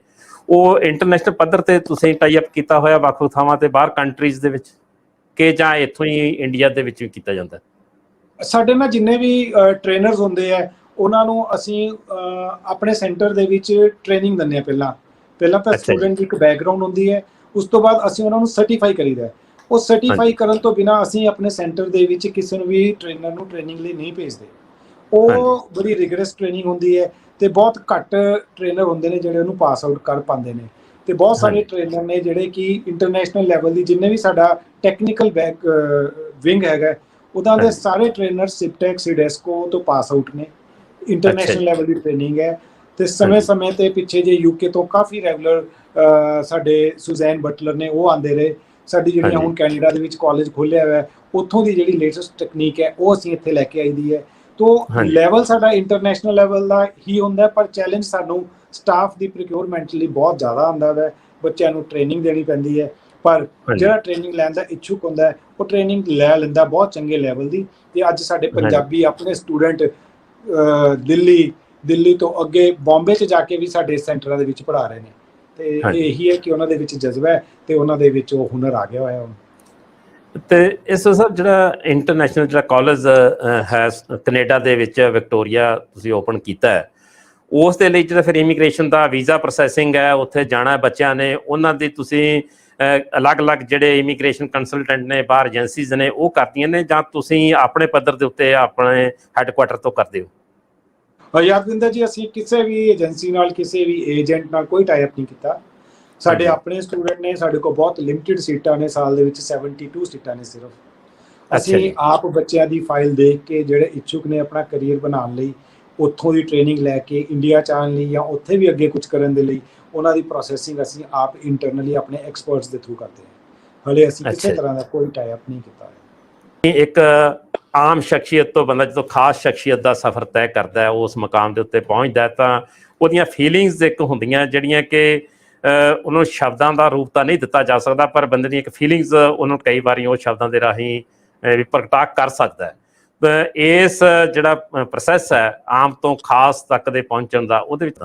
ਉਹ ਇੰਟਰਨੈਸ਼ਨਲ ਪੱਧਰ ਤੇ ਤੁਸੀਂ ਟਾਈ ਅਪ ਕੀਤਾ ਹੋਇਆ ਵੱਖ-ਵੱਖ ਥਾਵਾਂ ਤੇ ਬਾਹਰ ਕੰਟਰੀਜ਼ ਦੇ ਵਿੱਚ, ਕਿ ਜਾਂ ਇੱਥੋਂ ਹੀ ਇੰਡੀਆ ਦੇ ਵਿੱਚ ਵੀ ਕੀਤਾ ਜਾਂਦਾ? ਸਾਡੇ ਨਾਲ ਜਿੰਨੇ ਵੀ ਟ੍ਰੇਨਰਸ ਹੁੰਦੇ ਆ, ਉਹਨਾਂ ਨੂੰ ਅਸੀਂ ਆਪਣੇ ਸੈਂਟਰ ਦੇ ਵਿੱਚ ਟ੍ਰੇਨਿੰਗ ਦਿੰਦੇ ਹਾਂ। ਪਹਿਲਾਂ ਤਾਂ ਸਟੂਡੈਂਟ ਦੀ ਇੱਕ ਬੈਕਗਰਾਉਂਡ ਹੁੰਦੀ ਹੈ, ਉਸ ਤੋਂ ਬਾਅਦ ਅਸੀਂ ਉਹਨਾਂ ਨੂੰ ਸਰਟੀਫਾਈ ਕਰੀਦਾ। ਉਹ ਸਰਟੀਫਾਈ ਕਰਨ ਤੋਂ ਬਿਨਾਂ ਅਸੀਂ ਆਪਣੇ ਸੈਂਟਰ ਦੇ ਵਿੱਚ ਕਿਸੇ ਨੂੰ ਵੀ ਟ੍ਰੇਨਰ ਨੂੰ ਟ੍ਰੇਨਿੰਗ ਲਈ ਨਹੀਂ ਭੇਜਦੇ। ਉਹ ਬੜੀ ਰਿਗਰਸ ਟ੍ਰੇਨਿੰਗ ਹੁੰਦੀ ਹੈ ਤੇ ਬਹੁਤ ਘੱਟ ਟ੍ਰੇਨਰ ਹੁੰਦੇ ਨੇ ਜਿਹੜੇ ਉਹਨੂੰ ਪਾਸ ਆਊਟ ਕਰ ਪਾਉਂਦੇ ਨੇ। ਤੇ ਬਹੁਤ ਸਾਰੇ ਟ੍ਰੇਨਰ ਨੇ ਜਿਹੜੇ ਕਿ ਇੰਟਰਨੈਸ਼ਨਲ ਲੈਵਲ ਦੀ, ਜਿੰਨੇ ਵੀ ਸਾਡਾ ਟੈਕਨੀਕਲ ਵਿੰਗ ਹੈਗਾ, ਉਹਨਾਂ ਦੇ ਸਾਰੇ ਟ੍ਰੇਨਰ ਸਿਪਟੈਕ ਸਿਡੈਸਕੋ ਤੋਂ ਪਾਸ ਆਊਟ ਨੇ। ਇੰਟਰਨੈਸ਼ਨਲ ਲੈਵਲ ਦੀ ਟ੍ਰੇਨਿੰਗ ਹੈ। ਤੇ ਸਮੇਂ-ਸਮੇਂ ਤੇ ਪਿੱਛੇ ਜੇ ਯੂਕੇ ਤੋਂ ਕਾਫੀ ਰੈਗੂਲਰ ਸਾਡੇ ਸੁਜ਼ੈਨ ਬਟਲਰ ਨੇ, ਉਹ ਆਉਂਦੇ ਰਹੇ। ਸਾਡੀ ਜਿਹੜੀਆਂ ਹੁਣ ਕੈਨੇਡਾ ਦੇ ਵਿੱਚ ਕਾਲਜ ਖੋਲ੍ਹਿਆ ਹੋਇਆ, ਉੱਥੋਂ ਦੀ ਜਿਹੜੀ ਲੇਟੈਸਟ ਟੈਕਨੀਕ ਹੈ ਉਹ ਅਸੀਂ ਇੱਥੇ ਲੈ ਕੇ ਆਈ ਦੀ ਹੈ। ਤੋਂ ਲੈਵਲ ਸਾਡਾ ਇੰਟਰਨੈਸ਼ਨਲ ਲੈਵਲ ਦਾ ਹੀ ਹੁੰਦਾ, ਪਰ ਚੈਲੰਜ ਸਾਨੂੰ ਸਟਾਫ ਦੀ ਪ੍ਰੋਕਿਉਰਮੈਂਟ ਲਈ ਬਹੁਤ ਜ਼ਿਆਦਾ ਆਉਂਦਾ ਹੈ। ਬੱਚਿਆਂ ਨੂੰ ਟ੍ਰੇਨਿੰਗ ਦੇਣੀ ਪੈਂਦੀ ਹੈ, ਪਰ ਜਿਹੜਾ ਟ੍ਰੇਨਿੰਗ ਲੈਣ ਦਾ ਇੱਛੁਕ ਹੁੰਦਾ ਹੈ ਉਹ ਟ੍ਰੇਨਿੰਗ ਲੈ ਲੈਂਦਾ ਬਹੁਤ ਚੰਗੇ ਲੈਵਲ ਦੀ। ਤੇ ਅੱਜ ਸਾਡੇ ਪੰਜਾਬੀ ਆਪਣੇ ਸਟੂਡੈਂਟ ਦਿੱਲੀ ਤੋਂ ਅੱਗੇ ਬੰਬੇ 'ਚ ਜਾ ਕੇ ਵੀ ਸਾਡੇ ਸੈਂਟਰਾਂ ਦੇ ਵਿੱਚ ਪੜ੍ਹਾ ਰਹੇ ਨੇ। ਤੇ ਇਹੀ ਹੈ ਕਿ ਉਹਨਾਂ ਦੇ ਵਿੱਚ ਜਜ਼ਬਾ ਹੈ ਤੇ ਉਹਨਾਂ ਦੇ ਵਿੱਚ ਉਹ ਹੁਨਰ ਆ ਗਿਆ ਹੋਇਆ ਹੁਣ। ਤੇ ਇਸ ਸਰ ਜਿਹੜਾ ਇੰਟਰਨੈਸ਼ਨਲ ਜਿਹੜਾ ਕਾਲਜ ਹੈ ਕੈਨੇਡਾ ਦੇ ਵਿੱਚ ਵਿਕਟੋਰੀਆ ਤੁਸੀਂ ਓਪਨ ਕੀਤਾ ਹੈ, ਉਸ ਦੇ ਲਈ ਜਿਹੜਾ ਫਿਰ ਇਮੀਗ੍ਰੇਸ਼ਨ ਦਾ ਵੀਜ਼ਾ ਪ੍ਰੋਸੈਸਿੰਗ ਹੈ, ਉੱਥੇ ਜਾਣਾ ਬੱਚਿਆਂ ਨੇ, ਉਹਨਾਂ ਦੀ ਤੁਸੀਂ ਅਲੱਗ-ਅਲੱਗ ਜਿਹੜੇ ਇਮੀਗ੍ਰੇਸ਼ਨ ਕੰਸਲਟੈਂਟ ਨੇ, ਬਾਹਰ ਏਜੰਸੀਜ਼ ਨੇ, ਉਹ ਕਰਦੀਆਂ ਨੇ, ਜਾਂ ਤੁਸੀਂ ਆਪਣੇ ਪੱਧਰ ਦੇ ਉੱਤੇ ਆਪਣੇ ਹੈੱਡਕੁਆਟਰ ਤੋਂ ਕਰਦੇ ਹੋ? ਯਾਦਵਿੰਦਰ ਜੀ, ਅਸੀਂ ਕਿਸੇ ਵੀ ਏਜੰਸੀ ਨਾਲ, ਕਿਸੇ ਵੀ ਏਜੰਟ ਨਾਲ ਕੋਈ ਟਾਈ ਅਪ ਨਹੀਂ ਕੀਤਾ। ਸਾਡੇ ਆਪਣੇ ਸਟੂਡੈਂਟ ਨੇ, ਸਾਡੇ ਕੋਲ ਬਹੁਤ ਲਿਮਿਟਿਡ ਸੀਟਾਂ ਨੇ, ਸਾਲ ਦੇ ਵਿੱਚ 72 ਸੀਟਾਂ ਨੇ ਸਿਰਫ। ਅਸੀਂ ਆਪ ਬੱਚਿਆਂ ਦੀ ਫਾਈਲ ਦੇਖ ਕੇ, ਜਿਹੜੇ ਇੱਛੁਕ ਨੇ ਆਪਣਾ ਕਰੀਅਰ ਬਣਾਉਣ ਲਈ, ਉੱਥੋਂ ਦੀ ਟ੍ਰੇਨਿੰਗ ਲੈ ਕੇ ਇੰਡੀਆ 'ਚ ਆਉਣ ਲਈ ਜਾਂ ਉੱਥੇ ਵੀ ਅੱਗੇ ਕੁਝ ਕਰਨ ਦੇ ਲਈ, ਉਹਨਾਂ ਦੀ ਪ੍ਰੋਸੈਸਿੰਗ ਅਸੀਂ ਆਪ ਇੰਟਰਨਲੀ ਆਪਣੇ ਐਕਸਪਰਟਸ ਦੇ ਥਰੂ ਕਰਦੇ ਹਾਂ। ਹਲੇ ਅਸੀਂ ਕਿਸੇ ਤਰ੍ਹਾਂ ਦਾ ਕੋਈ ਟਾਈ ਅਪ ਨਹੀਂ ਕੀਤਾ ਹੈ। ਇੱਕ ਆਮ ਸ਼ਖਸੀਅਤ ਤੋਂ ਬੰਦਾ ਜਦੋਂ ਖਾਸ ਸ਼ਖਸੀਅਤ ਦਾ ਸਫ਼ਰ ਤੈਅ ਕਰਦਾ ਹੈ, ਉਸ ਮੁਕਾਮ ਦੇ ਉੱਤੇ ਪਹੁੰਚਦਾ, ਤਾਂ ਉਹਦੀਆਂ ਫੀਲਿੰਗਸ ਇੱਕ ਹੁੰਦੀਆਂ ਜਿਹੜੀਆਂ ਕਿ ਉਹਨੂੰ ਸ਼ਬਦਾਂ ਦਾ ਰੂਪ ਤਾਂ ਨਹੀਂ ਦਿੱਤਾ ਜਾ ਸਕਦਾ, ਪਰ ਬੰਦੇ ਦੀ ਇੱਕ ਫੀਲਿੰਗਸ ਉਹਨੂੰ ਕਈ ਵਾਰੀ ਉਹ ਸ਼ਬਦਾਂ ਦੇ ਰਾਹੀਂ ਵੀ ਪ੍ਰਗਟਾ ਕਰ ਸਕਦਾ ਹੈ। ਇਸ ਜਿਹੜਾ ਪ੍ਰੋਸੈਸ ਹੈ ਆਮ ਤੋਂ ਖਾਸ ਤੱਕ ਦੇ ਪਹੁੰਚਣ ਦਾ, ਉਹਦੇ ਵਿੱਚ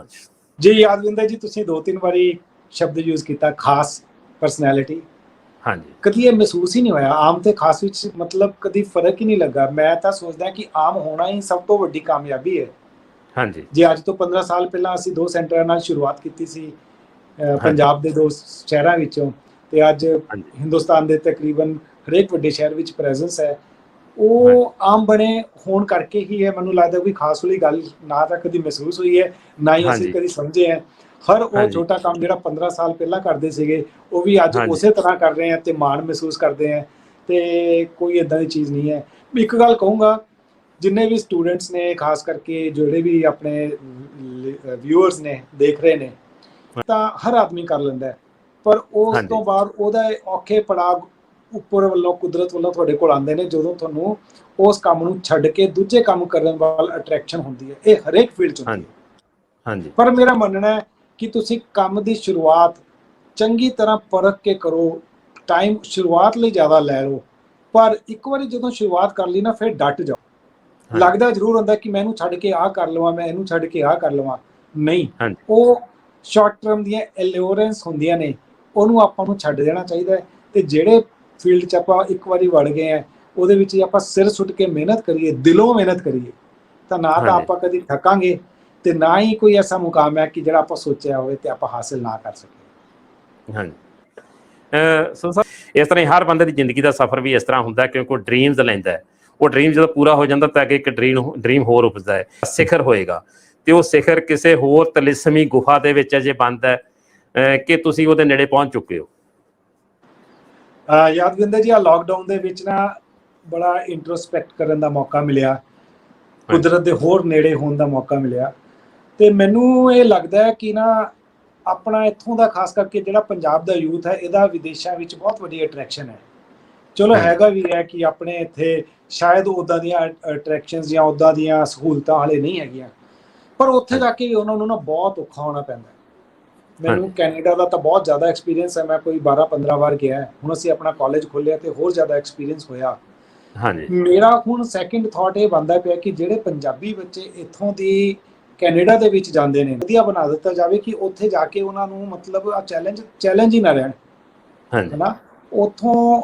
ਜੀ ਯਾਦਵਿੰਦਰ ਜੀ, ਤੁਸੀਂ 2-3 ਵਾਰੀ ਸ਼ਬਦ ਯੂਜ਼ ਕੀਤਾ, ਖਾਸ ਪਰਸਨੈਲਿਟੀ। ਹਾਂਜੀ, ਕਦੀ ਇਹ ਮਹਿਸੂਸ ਹੀ ਨਹੀਂ ਹੋਇਆ ਆਮ ਤੇ ਖਾਸ ਵਿੱਚ, ਮਤਲਬ ਕਦੀ ਫਰਕ ਹੀ ਨਹੀਂ ਲੱਗਾ। ਮੈਂ ਤਾਂ ਸੋਚਦਾ ਕਿ ਆਮ ਹੋਣਾ ਹੀ ਸਭ ਤੋਂ ਵੱਡੀ ਕਾਮਯਾਬੀ ਹੈ। ਹਾਂਜੀ, ਜੇ ਅੱਜ ਤੋਂ 15 ਸਾਲ ਪਹਿਲਾਂ ਅਸੀਂ 2 ਸੈਂਟਰਾਂ ਨਾਲ ਸ਼ੁਰੂਆਤ ਕੀਤੀ ਸੀ, ਪੰਜਾਬ ਦੇ 2 ਸ਼ਹਿਰਾਂ ਵਿੱਚੋਂ, ਤੇ ਅੱਜ ਹਿੰਦੁਸਤਾਨ ਦੇ ਤਕਰੀਬਨ ਹਰੇਕ ਵੱਡੇ ਸ਼ਹਿਰ ਵਿੱਚ ਪ੍ਰੈਜ਼ੈਂਸ ਹੈ, ਉਹ ਆਮ ਬਣੇ ਹੋਣ ਕਰਕੇ ਹੀ ਹੈ। ਮੈਨੂੰ ਲੱਗਦਾ ਕੋਈ ਖਾਸ ਵਾਲੀ ਗੱਲ ਨਾ ਤਾਂ ਕਦੀ ਮਹਿਸੂਸ ਹੋਈ ਹੈ, ਨਾ ਹੀ ਅਸੀਂ ਕਦੀ ਸਮਝੇ ਹੈ। ਹਰ ਉਹ ਛੋਟਾ ਕੰਮ ਜਿਹੜਾ 15 ਸਾਲ ਪਹਿਲਾਂ ਕਰਦੇ ਸੀਗੇ, ਉਹ ਵੀ ਅੱਜ ਉਸੇ ਤਰ੍ਹਾਂ ਕਰ ਰਹੇ ਹਾਂ ਤੇ ਮਾਣ ਮਹਿਸੂਸ ਕਰਦੇ ਹਾਂ। ਤੇ ਕੋਈ ਇੱਦਾਂ ਦੀ ਚੀਜ਼ ਨਹੀਂ ਹੈ। ਇੱਕ ਗੱਲ ਕਹੂੰਗਾ, ਜਿੰਨੇ ਵੀ ਸਟੂਡੈਂਟਸ ਨੇ, ਖਾਸ ਕਰਕੇ ਜਿਹੜੇ ਵੀ ਆਪਣੇ ਵਿਊਅਰਸ ਨੇ, ਦੇਖ ਰਹੇ ਨੇ, ਤਾਂ ਹਰ ਆਦਮੀ ਕਰ ਲੈਂਦਾ ਹੈ, ਪਰ ਉਸ ਤੋਂ ਬਾਅਦ ਉਹਦਾ ਔਖੇ ਪੜਾਅ ਉੱਪਰ ਵੱਲੋਂ, ਕੁਦਰਤ ਵੱਲੋਂ ਤੁਹਾਡੇ ਕੋਲ ਆਉਂਦੇ ਨੇ, ਜਦੋਂ ਤੁਹਾਨੂੰ ਉਸ ਕੰਮ ਨੂੰ ਛੱਡ ਕੇ ਦੂਜੇ ਕੰਮ ਕਰਨ ਵੱਲ ਅਟਰੈਕਸ਼ਨ ਹੁੰਦੀ ਹੈ। ਇਹ ਹਰੇਕ ਫੀਲਡ 'ਚ ਹੁੰਦੀ ਹੈ। ਪਰ ਮੇਰਾ ਮੰਨਣਾ ਹੈ ਕਿ ਤੁਸੀਂ ਕੰਮ ਦੀ ਸ਼ੁਰੂਆਤ ਚੰਗੀ ਤਰ੍ਹਾਂ ਪਰਖ ਕੇ ਕਰੋ। ਟਾਈਮ ਸ਼ੁਰੂਆਤ ਲਈ ਜ਼ਿਆਦਾ ਲੈ ਲਓ, ਪਰ ਇੱਕ ਵਾਰੀ ਜਦੋਂ ਸ਼ੁਰੂਆਤ ਕਰ ਲਈ ਨਾ, ਫਿਰ ਡਟ ਜਾਓ। ਲੱਗਦਾ ਜ਼ਰੂਰ ਹੁੰਦਾ ਕਿ ਮੈਂ ਇਹਨੂੰ ਛੱਡ ਕੇ ਆਹ ਕਰ ਲਵਾਂ, ਮੈਂ ਇਹਨੂੰ ਛੱਡ ਕੇ ਆਹ ਕਰ ਲਵਾਂ। ਨਹੀਂ, ਉਹ ਸ਼ਾਰਟ ਟਰਮ ਦੀਆਂ ਐਲਿਓਰੈਂਸ ਹੁੰਦੀਆਂ ਨੇ, ਉਹਨੂੰ ਆਪਾਂ ਨੂੰ ਛੱਡ ਦੇਣਾ ਚਾਹੀਦਾ ਹੈ। ਤੇ ਜਿਹੜੇ ਫੀਲਡ 'ਚ ਆਪਾਂ ਇੱਕ ਵਾਰੀ ਵੜ ਗਏ ਆ, ਉਹਦੇ ਵਿੱਚ ਆਪਾਂ ਸਿਰ ਸੁੱਟ ਕੇ ਮਿਹਨਤ ਕਰੀਏ, ਦਿਲੋਂ ਮਿਹਨਤ ਕਰੀਏ, ਤਾਂ ਨਾ ਤਾਂ ਆਪਾਂ ਕਦੀ ਥੱਕਾਂਗੇ, ਤੇ ਨਾ ਹੀ ਕੋਈ ਐਸਾ ਮੁਕਾਮ ਹੈ ਕਿ ਜਿਹੜਾ ਆਪਾਂ ਸੋਚਿਆ ਹੋਵੇ ਤੇ ਆਪਾਂ ਹਾਸਿਲ ਨਾ ਕਰ ਸਕੀਏ। ਹਾਂਜੀ, ਸੋ ਇਸ ਤਰ੍ਹਾਂ ਹੀ ਹਰ ਬੰਦੇ ਦੀ ਜ਼ਿੰਦਗੀ ਦਾ ਸਫ਼ਰ ਵੀ ਇਸ ਤਰ੍ਹਾਂ ਹੁੰਦਾ, ਕਿਉਂਕਿ ਉਹ ਡ੍ਰੀਮਸ ਲੈਂਦਾ ਹੈ, ਉਹ ਡ੍ਰੀਮ ਜਦੋਂ ਪੂਰਾ ਹੋ ਜਾਂਦਾ ਤਾਂ ਅੱਗੇ ਇੱਕ ਡ੍ਰੀਮ ਹੋਰ ਉਪਜਦਾ ਹੈ, ਸਿਖਰ ਹੋਏਗਾ, ਤੇ ਉਹ ਸਿਖਰ ਕਿਸੇ ਹੋਰ ਤਲਿਸਮੀ ਗੁਫਾ ਦੇ ਵਿੱਚ ਅਜੇ ਬੰਦ ਹੈ ਕਿ ਤੁਸੀਂ ਉਹਦੇ ਨੇੜੇ ਪਹੁੰਚ ਚੁੱਕੇ ਹੋ? ਯਾਦਵਿੰਦਰ ਜੀ, ਆ ਲਾਕਡਾਊਨ ਦੇ ਵਿੱਚ ਨਾ ਬੜਾ ਇੰਟਰੋਸਪੈਕਟ ਕਰਨ ਦਾ ਮੌਕਾ ਮਿਲਿਆ, ਕੁਦਰਤ ਦੇ ਹੋਰ ਨੇੜੇ ਹੋਣ ਦਾ ਮੌਕਾ ਮਿਲਿਆ, ਤੇ ਮੈਨੂੰ ਇਹ ਲੱਗਦਾ ਹੈ ਕਿ ਨਾ ਆਪਣਾ ਇੱਥੋਂ ਦਾ ਖਾਸ ਕਰਕੇ ਜਿਹੜਾ ਪੰਜਾਬ ਦਾ ਯੂਥ ਹੈ, ਇਹਦਾ ਵਿਦੇਸ਼ਾਂ ਵਿੱਚ ਬਹੁਤ ਵੱਡੀ ਅਟਰੈਕਸ਼ਨ ਹੈ। ਚਲੋ ਹੈਗਾ ਵੀ ਹੈ ਕਿ ਆਪਣੇ ਇੱਥੇ ਸ਼ਾਇਦ ਉੱਦਾਂ ਦੀਆਂ ਅਟਰੈਕਸ਼ਨਸ ਜਾਂ ਉੱਦਾਂ ਦੀਆਂ ਸਹੂਲਤਾਂ ਹਾਲੇ ਨਹੀਂ ਹੈਗੀਆਂ, ਪਰ ਉੱਥੇ ਜਾ ਕੇ ਉਹਨਾਂ ਨੂੰ ਨਾ ਬਹੁਤ ਔਖਾ ਹੋਣਾ ਪੈਂਦਾ। ਮੈਨੂੰ ਕੈਨੇਡਾ ਦਾ ਤਾਂ ਬਹੁਤ ਜ਼ਿਆਦਾ ਐਕਸਪੀਰੀਅੰਸ ਹੈ, ਮੈਂ ਕੋਈ 12-15 ਵਾਰ ਗਿਆ। ਹੁਣ ਅਸੀਂ ਆਪਣਾ ਕਾਲਜ ਖੋਲ੍ਹਿਆ ਤੇ ਹੋਰ ਜ਼ਿਆਦਾ ਐਕਸਪੀਰੀਅੰਸ ਹੋਇਆ। ਮੇਰਾ ਹੁਣ ਸੈਕਿੰਡ ਥਾਟ ਇਹ ਬਣਦਾ ਪਿਆ ਕਿ ਜਿਹੜੇ ਪੰਜਾਬੀ ਬੱਚੇ ਇੱਥੋਂ ਦੀ ਕੈਨੇਡਾ ਦੇ ਵਿੱਚ ਜਾਂਦੇ ਨੇ, ਵਧੀਆ ਬਣਾ ਦਿੱਤਾ ਜਾਵੇ ਕਿ ਉੱਥੇ ਜਾ ਕੇ ਉਹਨਾਂ ਨੂੰ ਮਤਲਬ ਆ ਚੈਲੰਜ ਹੀ ਨਾ ਰਹਿਣ, ਹੈ ਨਾ। ਉੱਥੋਂ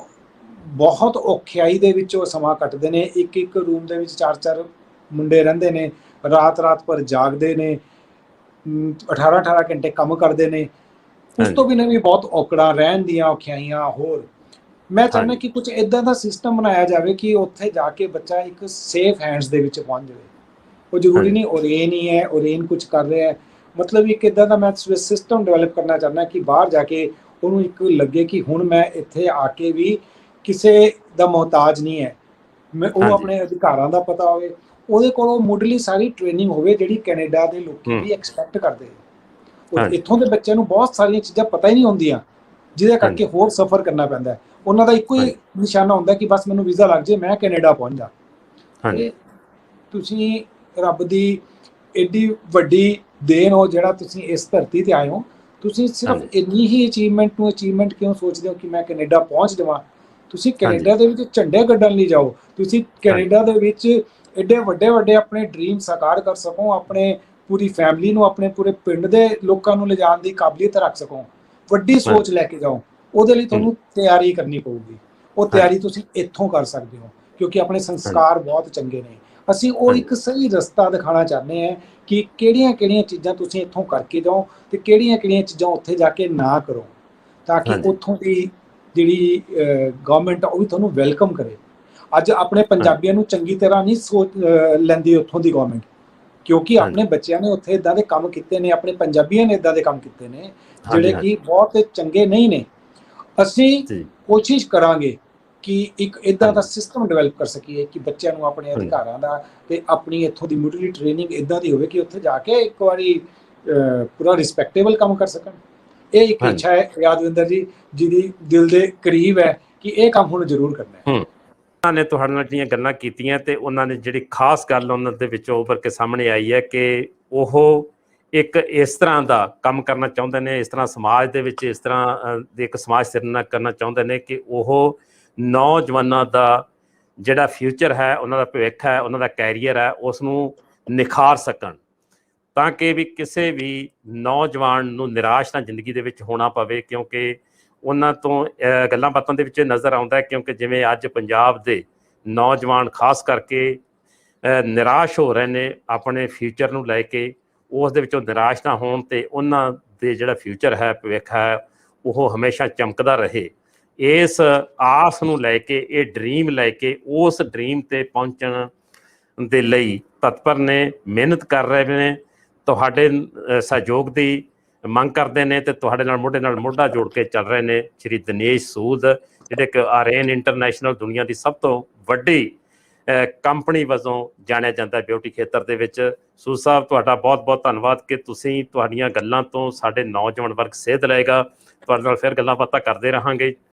ਬਹੁਤ ਔਖਿਆਈ ਦੇ ਵਿੱਚ ਉਹ ਸਮਾਂ ਕੱਟਦੇ ਨੇ, ਇੱਕ ਰੂਮ ਦੇ ਵਿੱਚ 4-4 ਮੁੰਡੇ ਰਹਿੰਦੇ ਨੇ, ਰਾਤ ਭਰ ਜਾਗਦੇ ਨੇ, 18-18 ਘੰਟੇ ਕੰਮ ਕਰਦੇ ਨੇ। ਉਸ ਤੋਂ ਬਿਨਾਂ ਵੀ ਬਹੁਤ ਔਕੜਾਂ ਰਹਿਣ ਦੀਆਂ ਔਖਿਆਈਆਂ ਹੋਰ। ਮੈਂ ਚਾਹੁੰਦਾ ਕਿ ਕੁਝ ਇਦਾਂ ਦਾ ਸਿਸਟਮ ਬਣਾਇਆ ਜਾਵੇ ਕਿ ਉੱਥੇ ਜਾ ਕੇ ਬੱਚਾ ਇੱਕ ਸੇਫ ਹੈਂਡਸ ਦੇ ਵਿੱਚ ਪਹੁੰਚ ਜਾਵੇ। ਉਹ ਜ਼ਰੂਰੀ ਨਹੀਂ ਓਰੇਨ ਹੀ ਹੈ, ਓਰੇਨ ਕੁਝ ਕਰ ਰਿਹਾ ਹੈ, ਮਤਲਬ ਇੱਕ ਇਦਾਂ ਦਾ ਮੈਂ ਸਿਸਟਮ ਡਿਵੈਲਪ ਕਰਨਾ ਚਾਹੁੰਦਾ ਕਿ ਬਾਹਰ ਜਾ ਕੇ ਉਹਨੂੰ ਇੱਕ ਲੱਗੇ ਕਿ ਹੁਣ ਮੈਂ ਇੱਥੇ ਆ ਕੇ ਵੀ ਕਿਸੇ ਦਾ ਮੁਹਤਾਜ ਨਹੀਂ ਹੈ, ਮੈਂ ਉਹਨੂੰ ਆਪਣੇ ਅਧਿਕਾਰਾਂ ਦਾ ਪਤਾ ਹੋਵੇ, ਉਹਦੇ ਕੋਲ ਮੁੱਢਲੀ ਸਾਰੀ ਟ੍ਰੇਨਿੰਗ ਹੋਵੇ ਜਿਹੜੀ ਕੈਨੇਡਾ ਦੇ ਲੋਕੀ ਵੀ ਐਕਸਪੈਕਟ ਕਰਦੇ। ਇੱਥੋਂ ਦੇ ਬੱਚਿਆਂ ਨੂੰ ਬਹੁਤ ਸਾਰੀਆਂ ਚੀਜ਼ਾਂ ਪਤਾ ਹੀ ਨਹੀਂ ਹੁੰਦੀਆਂ, ਜਿਹਦੇ ਕਰਕੇ ਹੋਰ ਸਫ਼ਰ ਕਰਨਾ ਪੈਂਦਾ। ਉਹਨਾਂ ਦਾ ਇੱਕੋ ਹੀ ਨਿਸ਼ਾਨਾ ਹੁੰਦਾ ਕਿ ਬਸ ਮੈਨੂੰ ਵੀਜ਼ਾ ਲੱਗ ਜੇ, ਮੈਂ ਕੈਨੇਡਾ ਪਹੁੰਚ ਜਾ। ਤੁਸੀਂ ਰੱਬ ਦੀ ਏਡੀ ਵੱਡੀ ਦੇਣ ਹੋ ਜਿਹੜਾ ਤੁਸੀਂ ਇਸ ਧਰਤੀ ਤੇ ਆਏ ਹੋ। ਤੁਸੀਂ ਸਿਰਫ ਇੰਨੀ ਹੀ ਅਚੀਵਮੈਂਟ ਕਿਉਂ ਸੋਚਦੇ ਹੋ ਕਿ ਮੈਂ ਕੈਨੇਡਾ ਪਹੁੰਚ ਜਾਵਾਂ? ਤੁਸੀਂ ਕੈਨੇਡਾ ਦੇ ਵਿੱਚ ਝੰਡੇ ਗੱਡਣ ਲਈ ਜਾਓ, ਤੁਸੀਂ ਕੈਨੇਡਾ ਦੇ ਵਿੱਚ ਏਡੇ ਵੱਡੇ ਆਪਣੇ ਡ੍ਰੀਮ ਸਾਕਾਰ ਕਰ ਸਕੋ, ਆਪਣੇ ਪੂਰੀ ਫੈਮਿਲੀ ਨੂੰ, ਆਪਣੇ ਪੂਰੇ ਪਿੰਡ ਦੇ ਲੋਕਾਂ ਨੂੰ ਲਿਜਾਣ ਦੀ ਕਾਬਲੀਅਤ ਰੱਖ ਸਕੋ, ਵੱਡੀ ਸੋਚ ਲੈ ਕੇ ਜਾਓ। ਉਹਦੇ ਲਈ ਤੁਹਾਨੂੰ ਤਿਆਰੀ ਕਰਨੀ ਪਊਗੀ। ਉਹ ਤਿਆਰੀ ਤੁਸੀਂ ਇੱਥੋਂ ਕਰ ਸਕਦੇ ਹੋ ਕਿਉਂਕਿ ਆਪਣੇ ਸੰਸਕਾਰ ਬਹੁਤ ਚੰਗੇ ਨੇ। ਅਸੀਂ ਉਹ ਇੱਕ ਸਹੀ ਰਸਤਾ ਦਿਖਾਉਣਾ ਚਾਹੁੰਦੇ ਹਾਂ ਕਿ ਕਿਹੜੀਆਂ ਚੀਜ਼ਾਂ ਤੁਸੀਂ ਇੱਥੋਂ ਕਰਕੇ ਜਾਓ ਤੇ ਕਿਹੜੀਆਂ ਚੀਜ਼ਾਂ ਉੱਥੇ ਜਾ ਕੇ ਨਾ ਕਰੋ, ਤਾਂ ਕਿ ਉੱਥੋਂ ਦੀ ਜਿਹੜੀ ਗਵਰਨਮੈਂਟ ਉਹ ਵੀ ਤੁਹਾਨੂੰ ਵੈਲਕਮ ਕਰੇ। ਅੱਜ ਆਪਣੇ ਪੰਜਾਬੀਆਂ ਨੂੰ ਚੰਗੀ ਤਰ੍ਹਾਂ ਨਹੀਂ ਸੋਚ ਲੈਂਦੀ ਉੱਥੋਂ ਦੀ ਗਵਰਨਮੈਂਟ, ਕਿਉਂਕਿ ਆਪਣੇ ਬੱਚਿਆਂ ਨੇ ਉੱਥੇ ਇਦਾਂ ਦੇ ਕੰਮ ਕੀਤੇ ਨੇ, ਆਪਣੇ ਪੰਜਾਬੀਆਂ ਨੇ ਇਦਾਂ ਦੇ ਕੰਮ ਕੀਤੇ ਨੇ ਜਿਹੜੇ ਕਿ ਬਹੁਤ ਚੰਗੇ ਨਹੀਂ ਨੇ। ਅਸੀਂ ਕੋਸ਼ਿਸ਼ ਕਰਾਂਗੇ ਕਿ ਇੱਕ ਇਦਾਂ ਦਾ ਸਿਸਟਮ ਡਿਵੈਲਪ ਕਰ ਸਕੀਏ ਕਿ ਬੱਚਿਆਂ ਨੂੰ ਆਪਣੇ ਅਧਿਕਾਰਾਂ ਦਾ ਤੇ ਆਪਣੀ ਇੱਥੋਂ ਦੀ ਮੁੱਢਲੀ ਟ੍ਰੇਨਿੰਗ ਇਦਾਂ ਦੀ ਹੋਵੇ ਕਿ ਉੱਥੇ ਜਾ ਕੇ ਇੱਕ ਵਾਰੀ ਪੂਰਾ ਰਿਸਪੈਕਟੇਬਲ ਕੰਮ ਕਰ ਸਕਣ। ਇਹ ਇੱਕ ਇੱਛਾ ਹੈ ਯਾਦਵਿੰਦਰ ਜੀ, ਜਿਹਦੀ ਦਿਲ ਦੇ ਕਰੀਬ ਹੈ ਕਿ ਇਹ ਕੰਮ ਹੁਣ ਜ਼ਰੂਰ ਕਰਨਾ ਹੈ। ਉਹਨਾਂ ਨੇ ਤੁਹਾਡੇ ਨਾਲ ਜਿਹੜੀਆਂ ਗੱਲਾਂ ਕੀਤੀਆਂ ਤੇ ਉਹਨਾਂ ਨੇ ਜਿਹੜੀ ਖਾਸ ਗੱਲ ਉਹਨਾਂ ਦੇ ਵਿੱਚੋਂ ਉੱਭਰ ਕੇ ਸਾਹਮਣੇ ਆਈ ਹੈ ਕਿ ਉਹ ਇੱਕ ਇਸ ਤਰ੍ਹਾਂ ਦਾ ਕੰਮ ਕਰਨਾ ਚਾਹੁੰਦੇ ਨੇ, ਇਸ ਤਰ੍ਹਾਂ ਸਮਾਜ ਦੇ ਵਿੱਚ ਇਸ ਤਰ੍ਹਾਂ ਦੀ ਇੱਕ ਸਮਾਜ ਸਿਰਜਣਾ ਕਰਨਾ ਚਾਹੁੰਦੇ ਨੇ ਕਿ ਉਹ ਨੌਜਵਾਨਾਂ ਦਾ ਜਿਹੜਾ ਫਿਊਚਰ ਹੈ, ਉਹਨਾਂ ਦਾ ਭਵਿੱਖ ਹੈ, ਉਹਨਾਂ ਦਾ ਕੈਰੀਅਰ ਹੈ, ਉਸ ਨੂੰ ਨਿਖਾਰ ਸਕਣ, ਤਾਂ ਕਿ ਵੀ ਕਿਸੇ ਵੀ ਨੌਜਵਾਨ ਨੂੰ ਨਿਰਾਸ਼ ਨਾ ਜ਼ਿੰਦਗੀ ਦੇ ਵਿੱਚ ਹੋਣਾ ਪਵੇ। ਕਿਉਂਕਿ ਉਹਨਾਂ ਤੋਂ ਗੱਲਾਂ ਬਾਤਾਂ ਦੇ ਵਿੱਚ ਨਜ਼ਰ ਆਉਂਦਾ ਹੈ ਕਿਉਂਕਿ ਜਿਵੇਂ ਅੱਜ ਪੰਜਾਬ ਦੇ ਨੌਜਵਾਨ ਖਾਸ ਕਰਕੇ ਨਿਰਾਸ਼ ਹੋ ਰਹੇ ਨੇ ਆਪਣੇ ਫਿਊਚਰ ਨੂੰ ਲੈ ਕੇ, ਉਸ ਦੇ ਵਿੱਚੋਂ ਨਿਰਾਸ਼ ਨਾ ਹੋਣ ਤੇ ਉਹਨਾਂ ਦੇ ਜਿਹੜਾ ਫਿਊਚਰ ਹੈ, ਭਵਿੱਖ ਹੈ, ਉਹ ਹਮੇਸ਼ਾ ਚਮਕਦਾ ਰਹੇ। ਇਸ ਆਸ ਨੂੰ ਲੈ ਕੇ, ਇਹ ਡ੍ਰੀਮ ਲੈ ਕੇ ਉਸ ਡ੍ਰੀਮ ਤੇ ਪਹੁੰਚਣ ਦੇ ਲਈ ਤਤਪਰ ਨੇ, ਮਿਹਨਤ ਕਰ ਰਹੇ ਨੇ, ਤੁਹਾਡੇ ਸਹਿਯੋਗ ਦੀ ਮੰਗ ਕਰਦੇ ਨੇ ਤੇ ਤੁਹਾਡੇ ਨਾਲ ਮੋਢਾ ਜੋੜ ਕੇ ਚੱਲ ਰਹੇ ਨੇ ਸ਼੍ਰੀ ਦਿਨੇਸ਼ ਸੂਦ, ਜਿਹੜੇ ਕਿ ਓਰੇਨ ਇੰਟਰਨੈਸ਼ਨਲ ਦੁਨੀਆ ਦੀ ਸਭ ਤੋਂ ਵੱਡੀ ਕੰਪਨੀ ਵਜੋਂ ਜਾਣਿਆ ਜਾਂਦਾ ਬਿਊਟੀ ਖੇਤਰ ਦੇ ਵਿੱਚ। ਸੂਦ ਸਾਹਿਬ, ਤੁਹਾਡਾ ਬਹੁਤ ਬਹੁਤ ਧੰਨਵਾਦ ਕਿ ਤੁਸੀਂ, ਤੁਹਾਡੀਆਂ ਗੱਲਾਂ ਤੋਂ ਸਾਡੇ ਨੌਜਵਾਨ ਵਰਗ ਸੇਧ ਲਏਗਾ। ਤੁਹਾਡੇ ਨਾਲ ਫਿਰ ਗੱਲਾਂ ਬਾਤਾਂ ਕਰਦੇ ਰਹਾਂਗੇ।